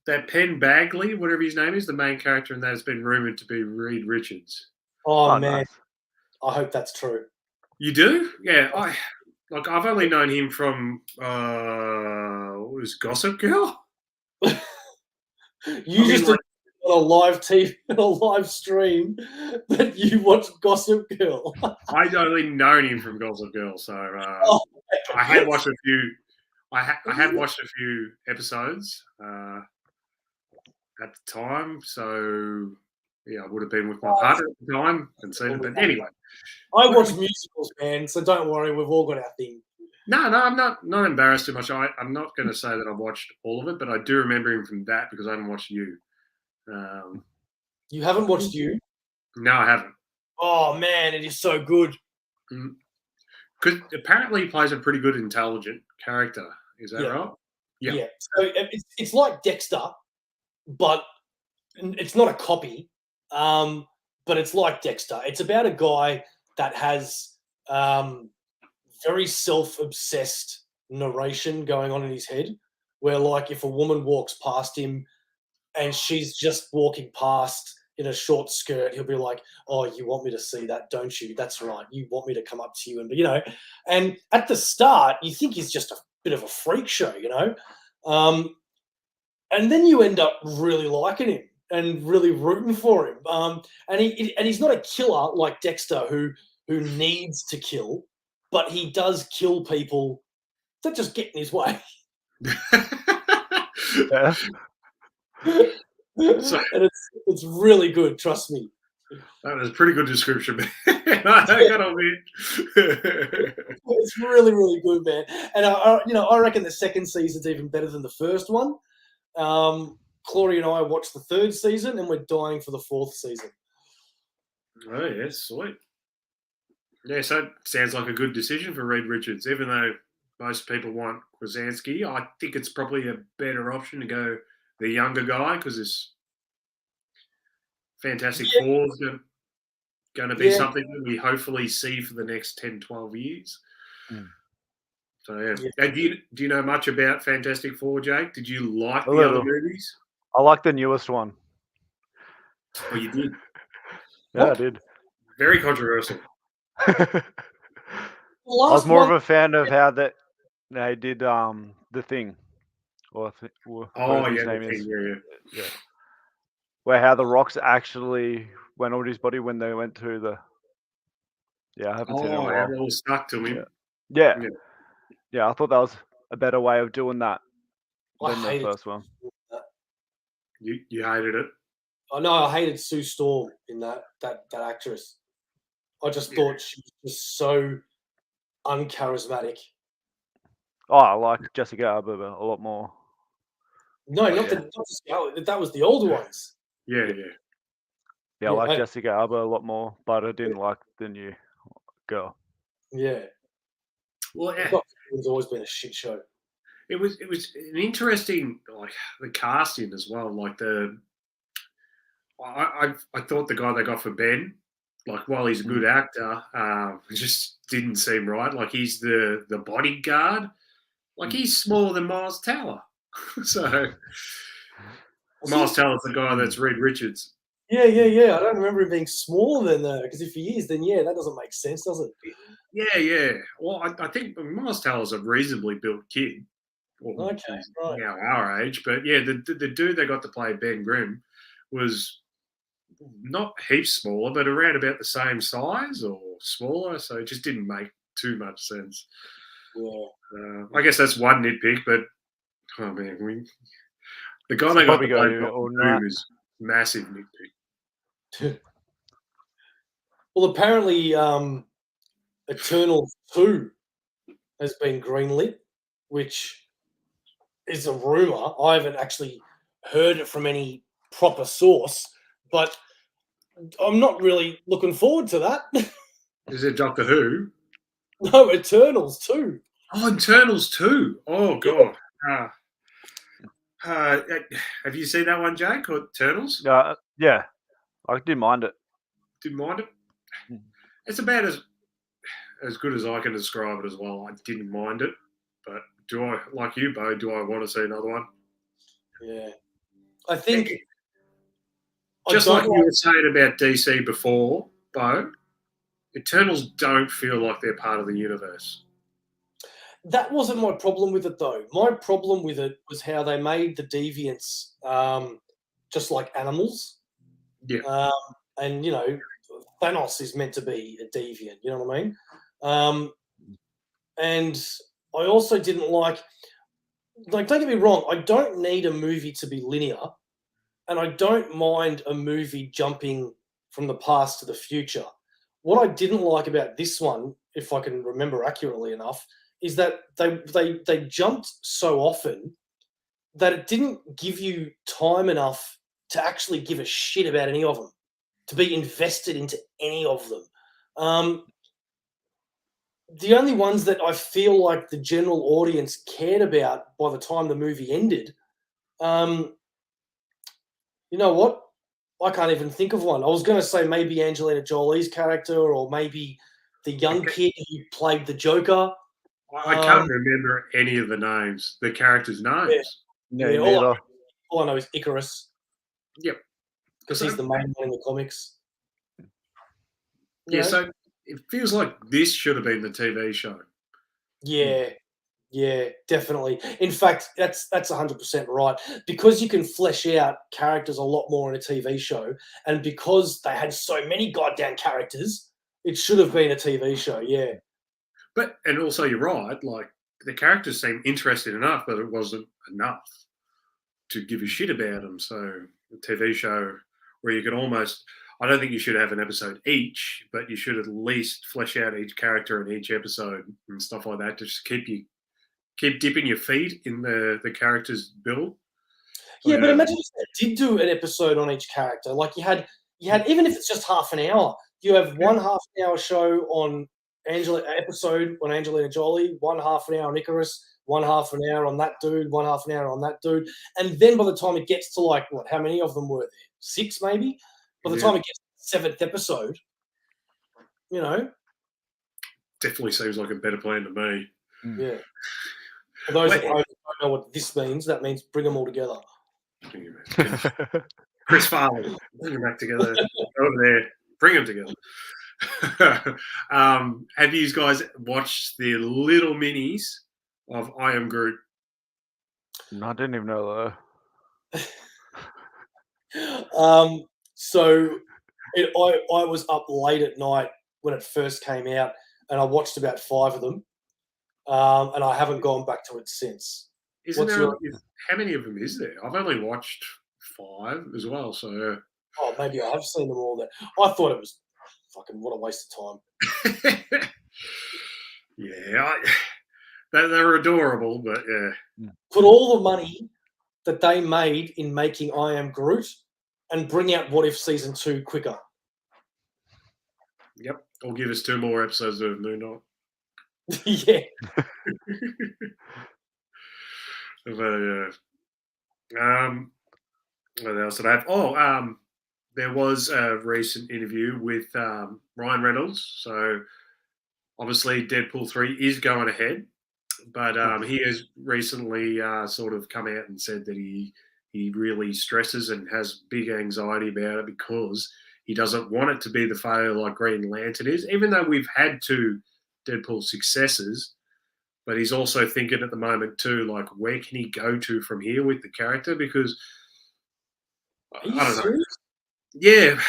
B: that Penn Bagley, whatever his name is, the main character, and that has been rumored to be Reed Richards.
A: Oh man,
C: Nice.
A: I hope that's true.
B: You do? Yeah. I've only known him from what was Gossip Girl?
A: You just
B: like,
A: on a live TV, on a live stream, that you watch Gossip Girl.
B: I'd only known him from Gossip Girl, so
A: Oh,
B: I had watched a few. I have watched a few episodes at the time, so yeah, I would have been with my partner at the time and seen it. But anyway,
A: I watch musicals, man, so don't worry, we've all got our thing.
B: no, I'm not embarrassed too much. I'm not going to say that I watched all of it, but I do remember him from that because I haven't watched You.
A: You haven't watched You?
B: No, I haven't.
A: Oh man, it is so good.
B: Because apparently he plays a pretty good, intelligent character. Is that right?
A: Yeah. So it's like Dexter, but it's not a copy. But it's like Dexter. It's about a guy that has very self-obsessed narration going on in his head, where like if a woman walks past him and she's just walking past in a short skirt, he'll be like, "Oh, you want me to see that, don't you? That's right. You want me to come up to you." And and at the start, you think he's just a bit of a freak show, and then you end up really liking him and really rooting for him. And he's not a killer like Dexter, who needs to kill, but he does kill people that just get in his way.
C: Yeah.
B: So,
A: And it's really good, trust me.
B: that was a pretty good description, man. I gotta admit.
A: It's really, really good, man. And I reckon the second season's even better than the first one. Claudia and I watched the third season, and we're dying for the fourth season.
B: Oh, yeah, sweet. Yeah, so it sounds like a good decision for Reed Richards. Even though most people want Krasinski, I think it's probably a better option to go the younger guy because this Fantastic Four is going to be something that we hopefully see for the next 10, 12 years. So, yeah. Do you know much about Fantastic Four, Jake? Did you like the other movies?
C: I like the newest one.
B: Oh, you did?
C: Yeah, I did.
B: Very controversial.
C: I was more of a fan of how they did the Thing, whatever his name is. Yeah. Where how the rocks actually went on his body when they went to the. Yeah, I haven't seen it in a while.
B: Yeah, they all stuck to him.
C: Yeah, I thought that was a better way of doing that than
A: I
C: the first one.
B: You hated it?
A: Oh no, I hated Sue Storm in that actress. I just thought she was so uncharismatic.
C: Oh, I like Jessica Alba a lot more.
A: No, not that was the older ones.
B: Yeah.
C: Yeah, I like Jessica Alba a lot more, but I didn't like the new girl.
A: Yeah.
B: Well,
A: it's always been a shit show.
B: It was an interesting, like, the casting as well. Like I thought the guy they got for Ben, like, while he's a good actor, just didn't seem right. Like, he's the bodyguard. Like, he's smaller than Miles Teller. So Miles Teller's the guy that's Reed Richards.
A: Yeah. I don't remember him being smaller than that, because if he is, then that doesn't make sense, does it?
B: Yeah. Well, I think Miles Teller's a reasonably built kid. Well,
A: Okay, right.
B: Our age, but yeah, the dude they got to play Ben Grimm was not heaps smaller, but around about the same size or smaller, so it just didn't make too much sense.
A: Yeah.
B: I guess that's one nitpick, but oh man, the guy they got to play Ben Grimm is massive nitpick.
A: Well, apparently, Eternals 2 has been greenlit, which is a rumor. I haven't actually heard it from any proper source, but I'm not really looking forward to that.
B: Is it Doctor Who?
A: No, Eternals too.
B: Oh, Internals too. Oh God. Uh, have you seen that one, Jake, or Eternals?
C: Yeah, I didn't mind it.
B: Didn't mind it. It's about as good as I can describe it as well. I didn't mind it, but do I, like you, Bo? Do I want to see another one?
A: Yeah, I think
B: Just like you were saying about DC before, Bo, Eternals don't feel like they're part of the universe.
A: that wasn't my problem with it, though. My problem with it was how they made the deviants just like animals.
B: Yeah.
A: And, Thanos is meant to be a deviant, you know what I mean? And I also didn't like, don't get me wrong, I don't need a movie to be linear, and I don't mind a movie jumping from the past to the future. What I didn't like about this one, if I can remember accurately enough, is that they jumped so often that it didn't give you time enough to actually give a shit about any of them, to be invested into any of them. The only ones that I feel like the general audience cared about by the time the movie ended, you know what? I can't even think of one. I was going to say maybe Angelina Jolie's character, or maybe the young kid who played the Joker.
B: I can't remember any of the names, the characters' names.
A: Yeah, all I know is Icarus.
B: Yep.
A: Because he's the main one in the comics.
B: Yeah, so it feels like this should have been the TV show.
A: Yeah, definitely. In fact, that's 100% right. Because you can flesh out characters a lot more in a TV show, and because they had so many goddamn characters, it should have been a TV show, yeah.
B: And also you're right, like the characters seem interesting enough, but it wasn't enough to give a shit about them. So a TV show where you can almost, I don't think you should have an episode each, but you should at least flesh out each character in each episode and stuff like that to just keep dipping your feet in the character's build.
A: Yeah, but imagine if they did do an episode on each character. Like you had even if it's just half an hour, you have one half-an-hour show on episode on Angelina Jolie, one half an hour on Icarus, one half an hour on that dude, one half an hour on that dude, and then by the time it gets to like how many of them were there? 6 maybe. By the time it gets to the 7th episode,
B: definitely seems like a better plan to me.
A: Yeah. For those that don't know what this means, that means bring them all together.
B: Chris Farley, bring them back together. Over there, bring them together. Have you guys watched the little minis of I Am Groot?
C: No, I didn't even know
A: that. So I was up late at night when it first came out, and I watched about 5 of them, and I haven't gone back to it since.
B: How many of them is there? I've only watched 5 as well, so.
A: Oh, maybe I have seen them all there. I thought it was fucking what a waste of time.
B: Yeah, they're adorable, but yeah.
A: Put all the money that they made in making I Am Groot and bring out What If Season 2 quicker.
B: Yep, or give us 2 more episodes of Moon Knight.
A: Yeah.
B: What else did I have? There was a recent interview with Ryan Reynolds. So obviously Deadpool 3 is going ahead, but he has recently sort of come out and said that he really stresses and has big anxiety about it because he doesn't want it to be the failure like Green Lantern is, even though we've had 2 Deadpool successes. But he's also thinking at the moment too, like, where can he go to from here with the character? Because I don't know. Yeah,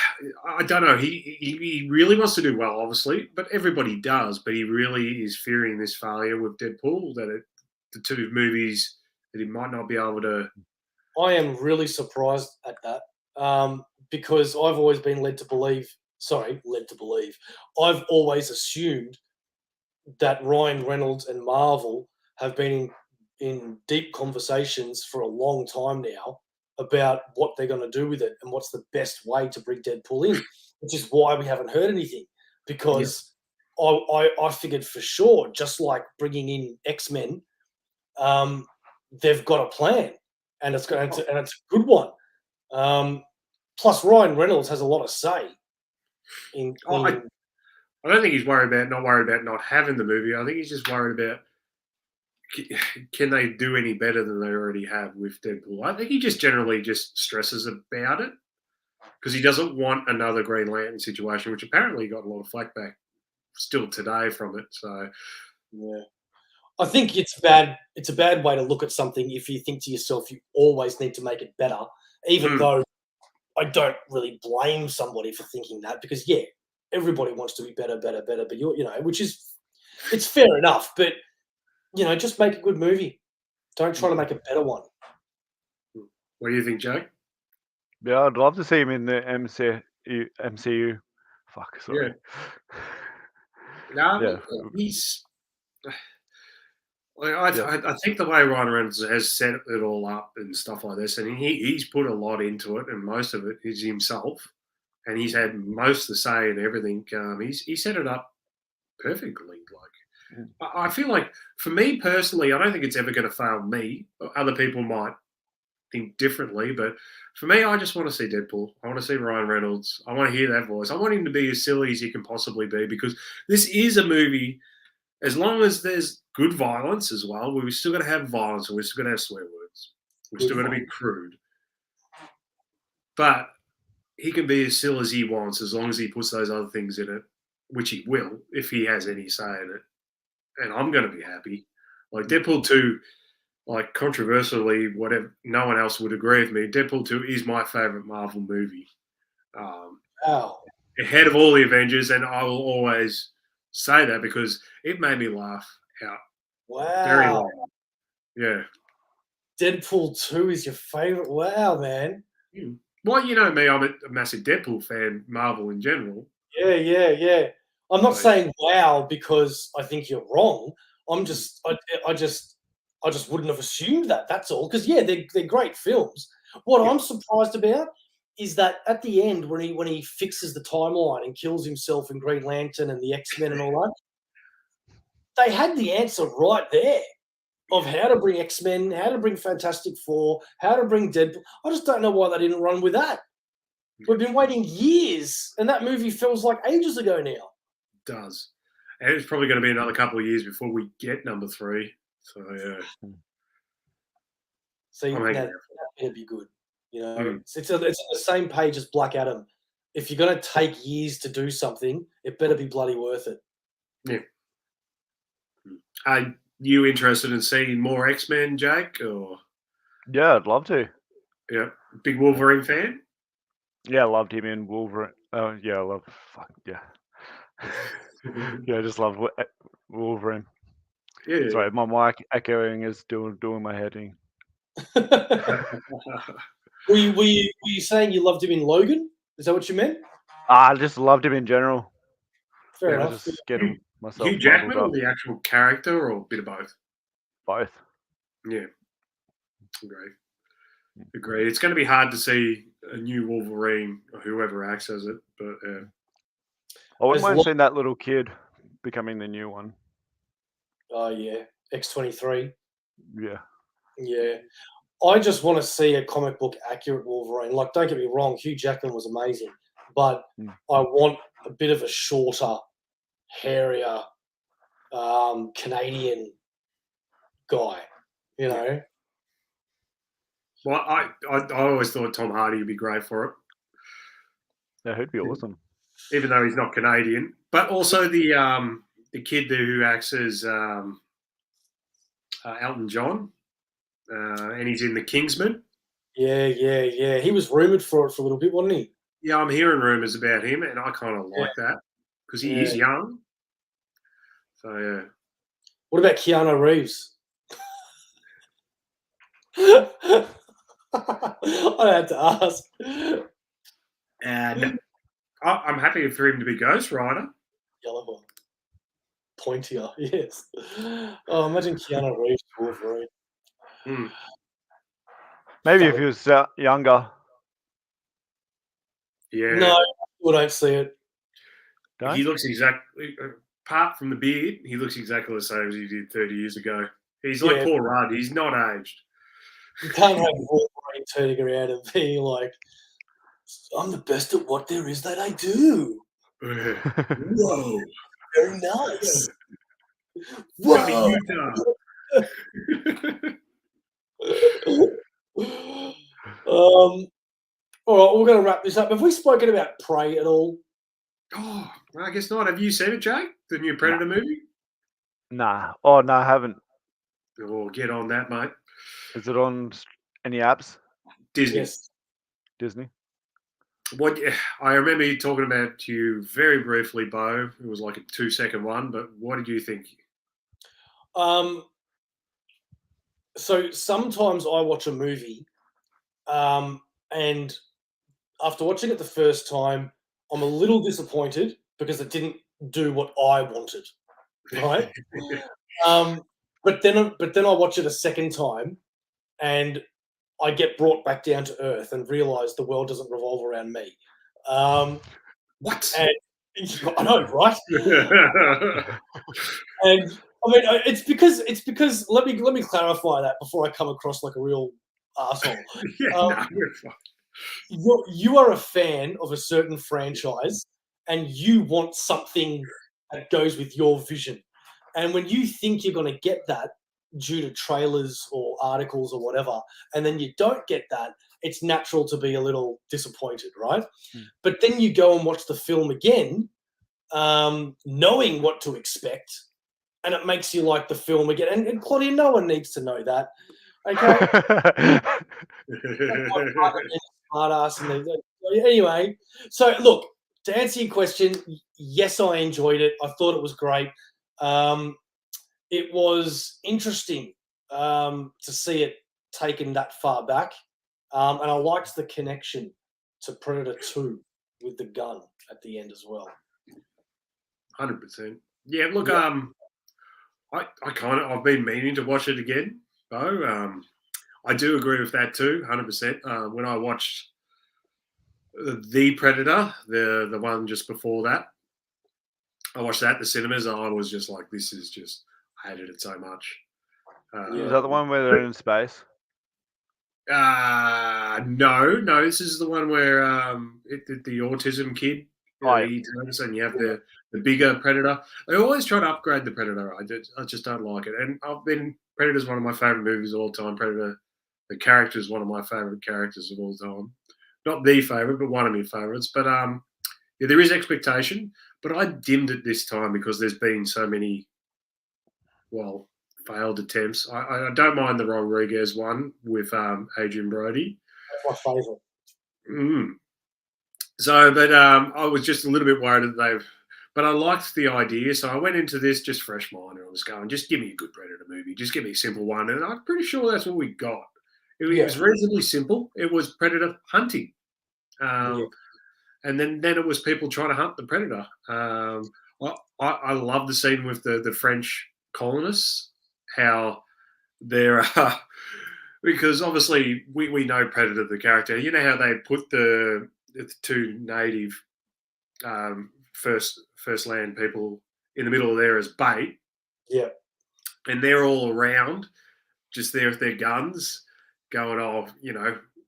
B: I don't know. He really wants to do well, obviously, but everybody does. But he really is fearing this failure with Deadpool, that the 2 movies that he might not be able to.
A: I am really surprised at that because I've always been led to believe. I've always assumed that Ryan Reynolds and Marvel have been in in deep conversations for a long time now about what they're going to do with it and what's the best way to bring Deadpool in, which is why we haven't heard anything. Because I figured for sure, just like bringing in X-Men, they've got a plan, and it's going to, and it's a good one. Plus, Ryan Reynolds has a lot of say in.
B: I don't think he's not worried about not having the movie. I think he's just worried about can they do any better than they already have with Deadpool. I think he just generally just stresses about it because he doesn't want another Green Lantern situation, which apparently got a lot of flack back still today from it. So
A: yeah, I think it's bad. It's a bad way to look at something if you think to yourself you always need to make it better, even though I don't really blame somebody for thinking that, because everybody wants to be better, but which is, it's fair enough, but just make a good movie. Don't try to make a better one.
B: What do you think, Jake?
C: Yeah, I'd love to see him in the MCU. Fuck, sorry.
B: Yeah. He's. I think the way Ryan Reynolds has set it all up and stuff like this, and he's put a lot into it, and most of it is himself, and he's had most of the say in everything. He set it up perfectly. I feel like, for me personally, I don't think it's ever going to fail me. Other people might think differently, but for me, I just want to see Deadpool. I want to see Ryan Reynolds. I want to hear that voice. I want him to be as silly as he can possibly be, because this is a movie. As long as there's good violence as well, we're still going to have violence, and we're still going to have swear words. We're still going to be crude. But he can be as silly as he wants as long as he puts those other things in it, which he will if he has any say in it. And I'm going to be happy. Like Deadpool 2, like controversially, whatever, no one else would agree with me. Deadpool 2 is my favorite Marvel movie.
A: Wow.
B: Ahead of all the Avengers, and I will always say that because it made me laugh out.
A: Wow.
B: Very loud. Yeah.
A: Deadpool 2 is your favorite? Wow, man.
B: Well, you know me, I'm a massive Deadpool fan, Marvel in general.
A: Yeah. I'm not saying wow because I think you're wrong. I'm just, I just wouldn't have assumed that. That's all. Because they're great films. What I'm surprised about is that at the end, when he fixes the timeline and kills himself and Green Lantern and the X-Men and all that, they had the answer right there of how to bring X-Men, how to bring Fantastic Four, how to bring Deadpool. I just don't know why they didn't run with that. We've been waiting years, and that movie feels like ages ago now.
B: It does. And it's probably going to be another couple of years before we get number 3. So, yeah.
A: See, that'd be good. It's on the same page as Black Adam. If you're going to take years to do something, it better be bloody worth it.
B: Yeah. Are you interested in seeing more X-Men, Jake? Or
C: yeah, I'd love to.
B: Yeah, big Wolverine fan.
C: Yeah, I loved him in Wolverine. Oh yeah, I love. Fuck yeah. Yeah, I just love Wolverine.
B: Yeah.
C: Sorry, my mic echoing is doing my head in.
A: Were you saying you loved him in Logan? Is that what you meant?
C: I just loved him in general.
A: Fair enough.
C: Just getting myself
B: Hugh Jackman or the actual character, or a bit of both?
C: Both.
B: Yeah. Agreed. It's going to be hard to see a new Wolverine or whoever acts as it, but
C: I wouldn't mind seeing that little kid becoming the new one.
A: Oh yeah, X-23.
C: Yeah.
A: I just want to see a comic book accurate Wolverine. Like, don't get me wrong, Hugh Jackman was amazing, but I want a bit of a shorter, hairier, Canadian guy.
B: Well, I always thought Tom Hardy would be great for it.
C: Yeah, he'd be awesome.
B: Even though he's not Canadian, but also the kid there who acts as Elton John, and he's in The Kingsman.
A: Yeah. He was rumoured for it for a little bit, wasn't he?
B: Yeah, I'm hearing rumours about him, and I kind of like that because he is young. So yeah.
A: What about Keanu Reeves? I had to ask.
B: And I'm happy for him to be Ghost Rider.
A: Yellow one. Pointier, yes. Oh, imagine Keanu Reeves Wolverine.
B: Hmm.
C: Maybe if he was younger.
B: Yeah.
A: No, we don't see it.
C: Don't?
B: He looks exactly, apart from the beard, he looks exactly the same as he did 30 years ago. He's like
A: Yeah.
B: Paul Rudd. He's not aged.
A: You can't have Wolverine turning around and being like, I'm the best at what there is that I do. Whoa, very nice.
B: Johnny
A: Whoa.
B: Utah.
A: All right, we're going to wrap this up. Have we spoken about Prey at all?
B: Oh, I guess not. Have you seen it, Jake? The new Predator movie?
C: Nah. Oh, no, I haven't.
B: Oh, get on that, mate.
C: Is it on any apps?
B: Disney.
A: Yes.
C: Disney?
B: What I remember you talking about to you very briefly, Bo. It was like a 2-second one, but what did you think?
A: So sometimes I watch a movie, and after watching it the first time, I'm a little disappointed because it didn't do what I wanted, right? But then I watch it a second time, and I get brought back down to earth and realize the world doesn't revolve around me.
B: What?
A: And I know, right? And I mean, it's because let me clarify that before I come across like a real asshole.
B: Yeah, no, you're fine.
A: You are a fan of a certain franchise, and you want something that goes with your vision. And when you think you're going to get that due to trailers or articles or whatever, and then you don't get that, it's natural to be a little disappointed, right? But then you go and watch the film again, knowing what to expect, and it makes you like the film again. And Claudia, no one needs to know that. Okay. Smart ass and anyway. So look, to answer your question, yes, I enjoyed it. I thought it was great. It was interesting to see it taken that far back, and I liked the connection to Predator 2 with the gun at the end as well.
B: 100%. Yeah, look,
A: Yeah.
B: I've been meaning to watch it again, Bo. I do agree with that too, 100%. When I watched The Predator, the one just before that, I watched that at the cinemas, and I was just like, this is just, I hated it so much.
C: Is that the one where they're in space?
B: No, this is the one where the autism kid,
C: Oh, yeah.
B: he turns and you have the bigger Predator. They always try to upgrade the Predator. I just don't like it. And Predator's one of my favorite movies of all time. Predator, the character is one of my favorite characters of all time. Not the favorite, but one of my favorites. But yeah, there is expectation, but I dimmed it this time because there's been so many, failed attempts. I don't mind the Rodriguez one with Adrian Brody.
A: That's my favourite.
B: So, but I was just a little bit worried that but I liked the idea. So I went into this just fresh mind, and I was going, just give me a good Predator movie. Just give me a simple one. And I'm pretty sure that's what we got. It was reasonably simple. It was Predator hunting. And then it was people trying to hunt the Predator. I love the scene with the French colonists, how they're because obviously we know Predator the character. You know how they put the two native first land people in the middle of there as bait.
A: Yeah.
B: And they're all around, just there with their guns, going, oh,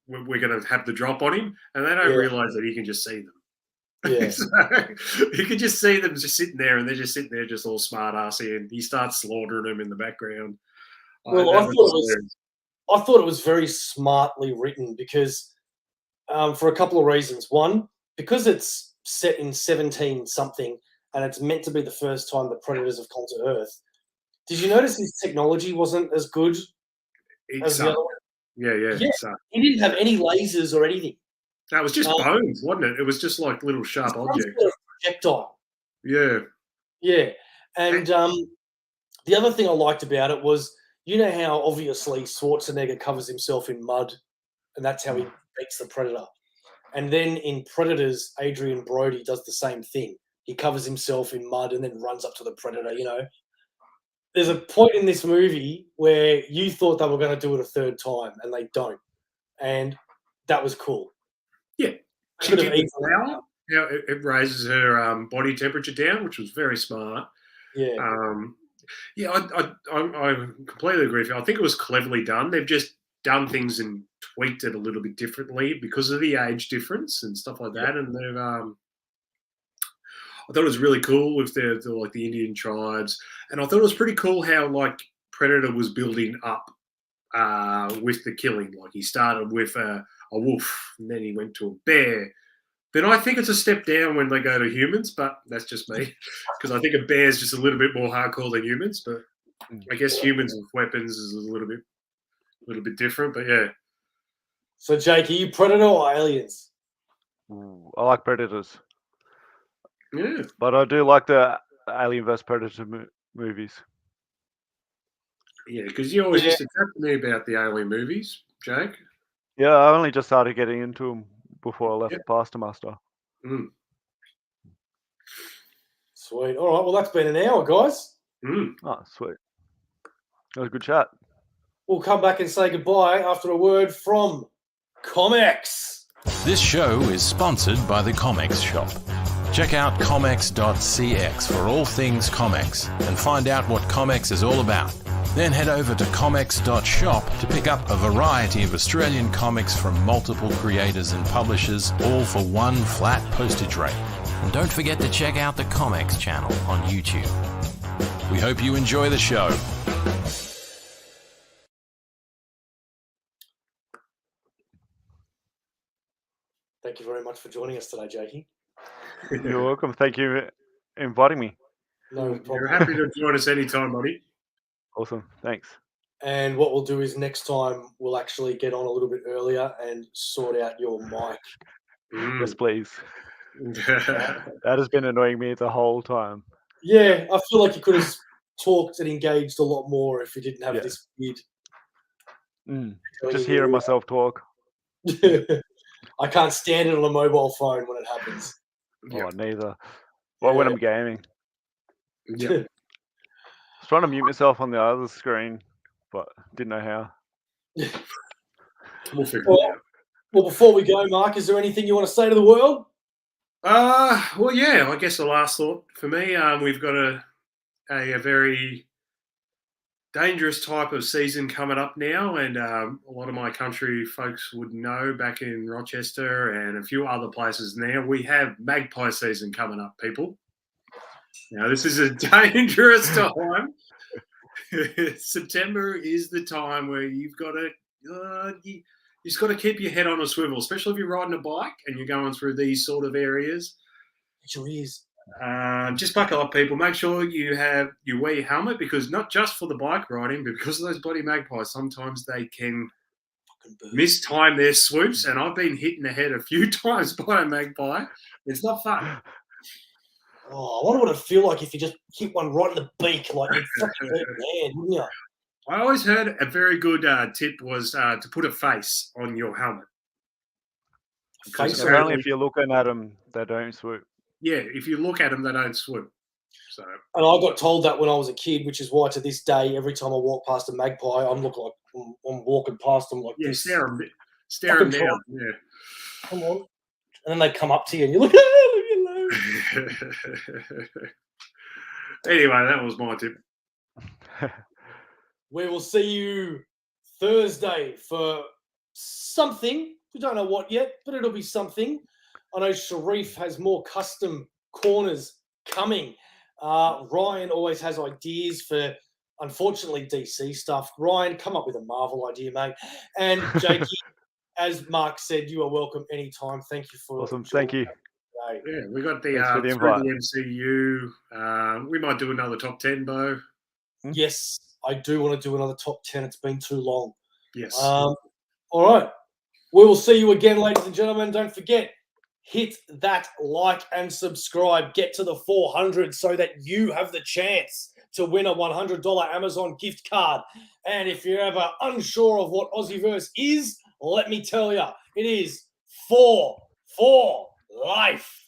B: we're going to have the drop on him, and they don't realize that he can just see them.
A: Yeah.
B: So you can just see them just sitting there, and they're just sitting there, just all smart assy, and he starts slaughtering them in the background.
A: Well, I thought it was very smartly written because, for a couple of reasons. One, because it's set in 17 something, and it's meant to be the first time the Predators have come to Earth. Did you notice his technology wasn't as good as the other one?
B: Yeah.
A: He didn't have any lasers or anything.
B: That was just bones, wasn't it? It was just like little sharp objects.
A: Sort of projectile.
B: Yeah.
A: Yeah. And the other thing I liked about it was, you know how obviously Schwarzenegger covers himself in mud, and that's how he beats the Predator. And then in Predators, Adrian Brody does the same thing. He covers himself in mud and then runs up to the Predator, there's a point in this movie where you thought they were going to do it a third time, and they don't, and that was cool.
B: Yeah,
A: They
B: she
A: could have
B: did
A: easily done
B: well. Yeah, it raises her body temperature down, which was very smart.
A: that. Yeah.
B: I completely agree with you. I think it was cleverly done. They've just done things and tweaked it a little bit differently because of the age difference and stuff like that. And they've, I thought it was really cool with the like the Indian tribes, and I thought it was pretty cool how like Predator was building up with the killing. Like he started with a wolf, and then he went to a bear. Then I think it's a step down when they go to humans, but that's just me because I think a bear's just a little bit more hardcore than humans. But I guess humans with weapons is a little bit different. But yeah.
A: So, Jake, are you Predator or Aliens?
C: Ooh, I like Predators,
B: Yeah.
C: but I do like the Alien vs Predator movies.
B: Yeah, because you always used to talk to me about the Alien movies, Jake.
C: Yeah, I only just started getting into them before I left Pasta Master.
B: Mm.
A: Sweet. All right. Well, that's been an hour, guys.
C: Oh, sweet. That was a good chat.
A: We'll come back and say goodbye after a word from Comx.
D: This show is sponsored by the Comx shop. Check out comx.cx for all things Comx and find out what Comx is all about. Then head over to comx.shop to pick up a variety of Australian comics from multiple creators and publishers, all for one flat postage rate. And don't forget to check out the Comx channel on YouTube. We hope you enjoy the show.
A: Thank you very much for joining us today, Jakey.
C: You're welcome. Thank you for inviting me.
A: No problem.
B: You're happy to join us anytime, buddy.
C: Awesome. Thanks.
A: And what we'll do is next time we'll actually get on a little bit earlier and sort out your mic.
C: Yes, please. That has been annoying me the whole time.
A: Yeah, I feel like you could have talked and engaged a lot more if you didn't have this weird.
C: Just hearing myself talk.
A: I can't stand it on a mobile phone when it happens.
C: Oh, neither. Well, when I'm gaming.
B: Yeah.
C: I was trying to mute myself on the other screen, but didn't know how.
B: We'll figure it out.
A: Well, before we go, Mark, is there anything you want to say to the world?
B: Well, yeah, I guess the last thought for me, we've got a very dangerous type of season coming up now, and a lot of my country folks would know back in Rochester and a few other places now, we have magpie season coming up, people. Now, this is a dangerous time. September is the time where you've got to you just got to keep your head on a swivel, especially if you're riding a bike and you're going through these sort of areas.
A: It sure is.
B: Just buckle up, people. Make sure you wear your helmet, because not just for the bike riding, but because of those bloody magpies, sometimes they can mistime their swoops, and I've been hit in the head a few times by a magpie. It's not fun.
A: Oh, I wonder what it'd feel like if you just hit one right in the beak, like you'd fucking hurt your hand, wouldn't you?
B: I always heard a very good tip was to put a face on your helmet.
C: Apparently, if you're looking at them, they don't swoop.
B: Yeah, if you look at them, they don't swoop. So.
A: And I got told that when I was a kid, which is why to this day, every time I walk past a magpie, I'm looking like I'm walking past them like this.
B: Stare them down. Yeah.
A: Come on. And then they come up to you and you're like, oh, leave me alone.
B: Anyway, that was my tip.
A: We will see you Thursday for something. We don't know what yet, but it'll be something. I know Sharif has more custom corners coming. Ryan always has ideas for, unfortunately, DC stuff. Ryan, come up with a Marvel idea, mate. And Jakey, as Mark said, you are welcome anytime. Thank you for
C: awesome. Thank you.
B: Yeah, we got the through the MCU. We might do another top 10, Bo.
A: Yes, I do want to do another top 10. It's been too long.
B: Yes.
A: All right. We will see you again, ladies and gentlemen. Don't forget, hit that like and subscribe. Get to the 400 so that you have the chance to win a $100 Amazon gift card. And if you're ever unsure of what AussieVerse is, let me tell you, it is for life.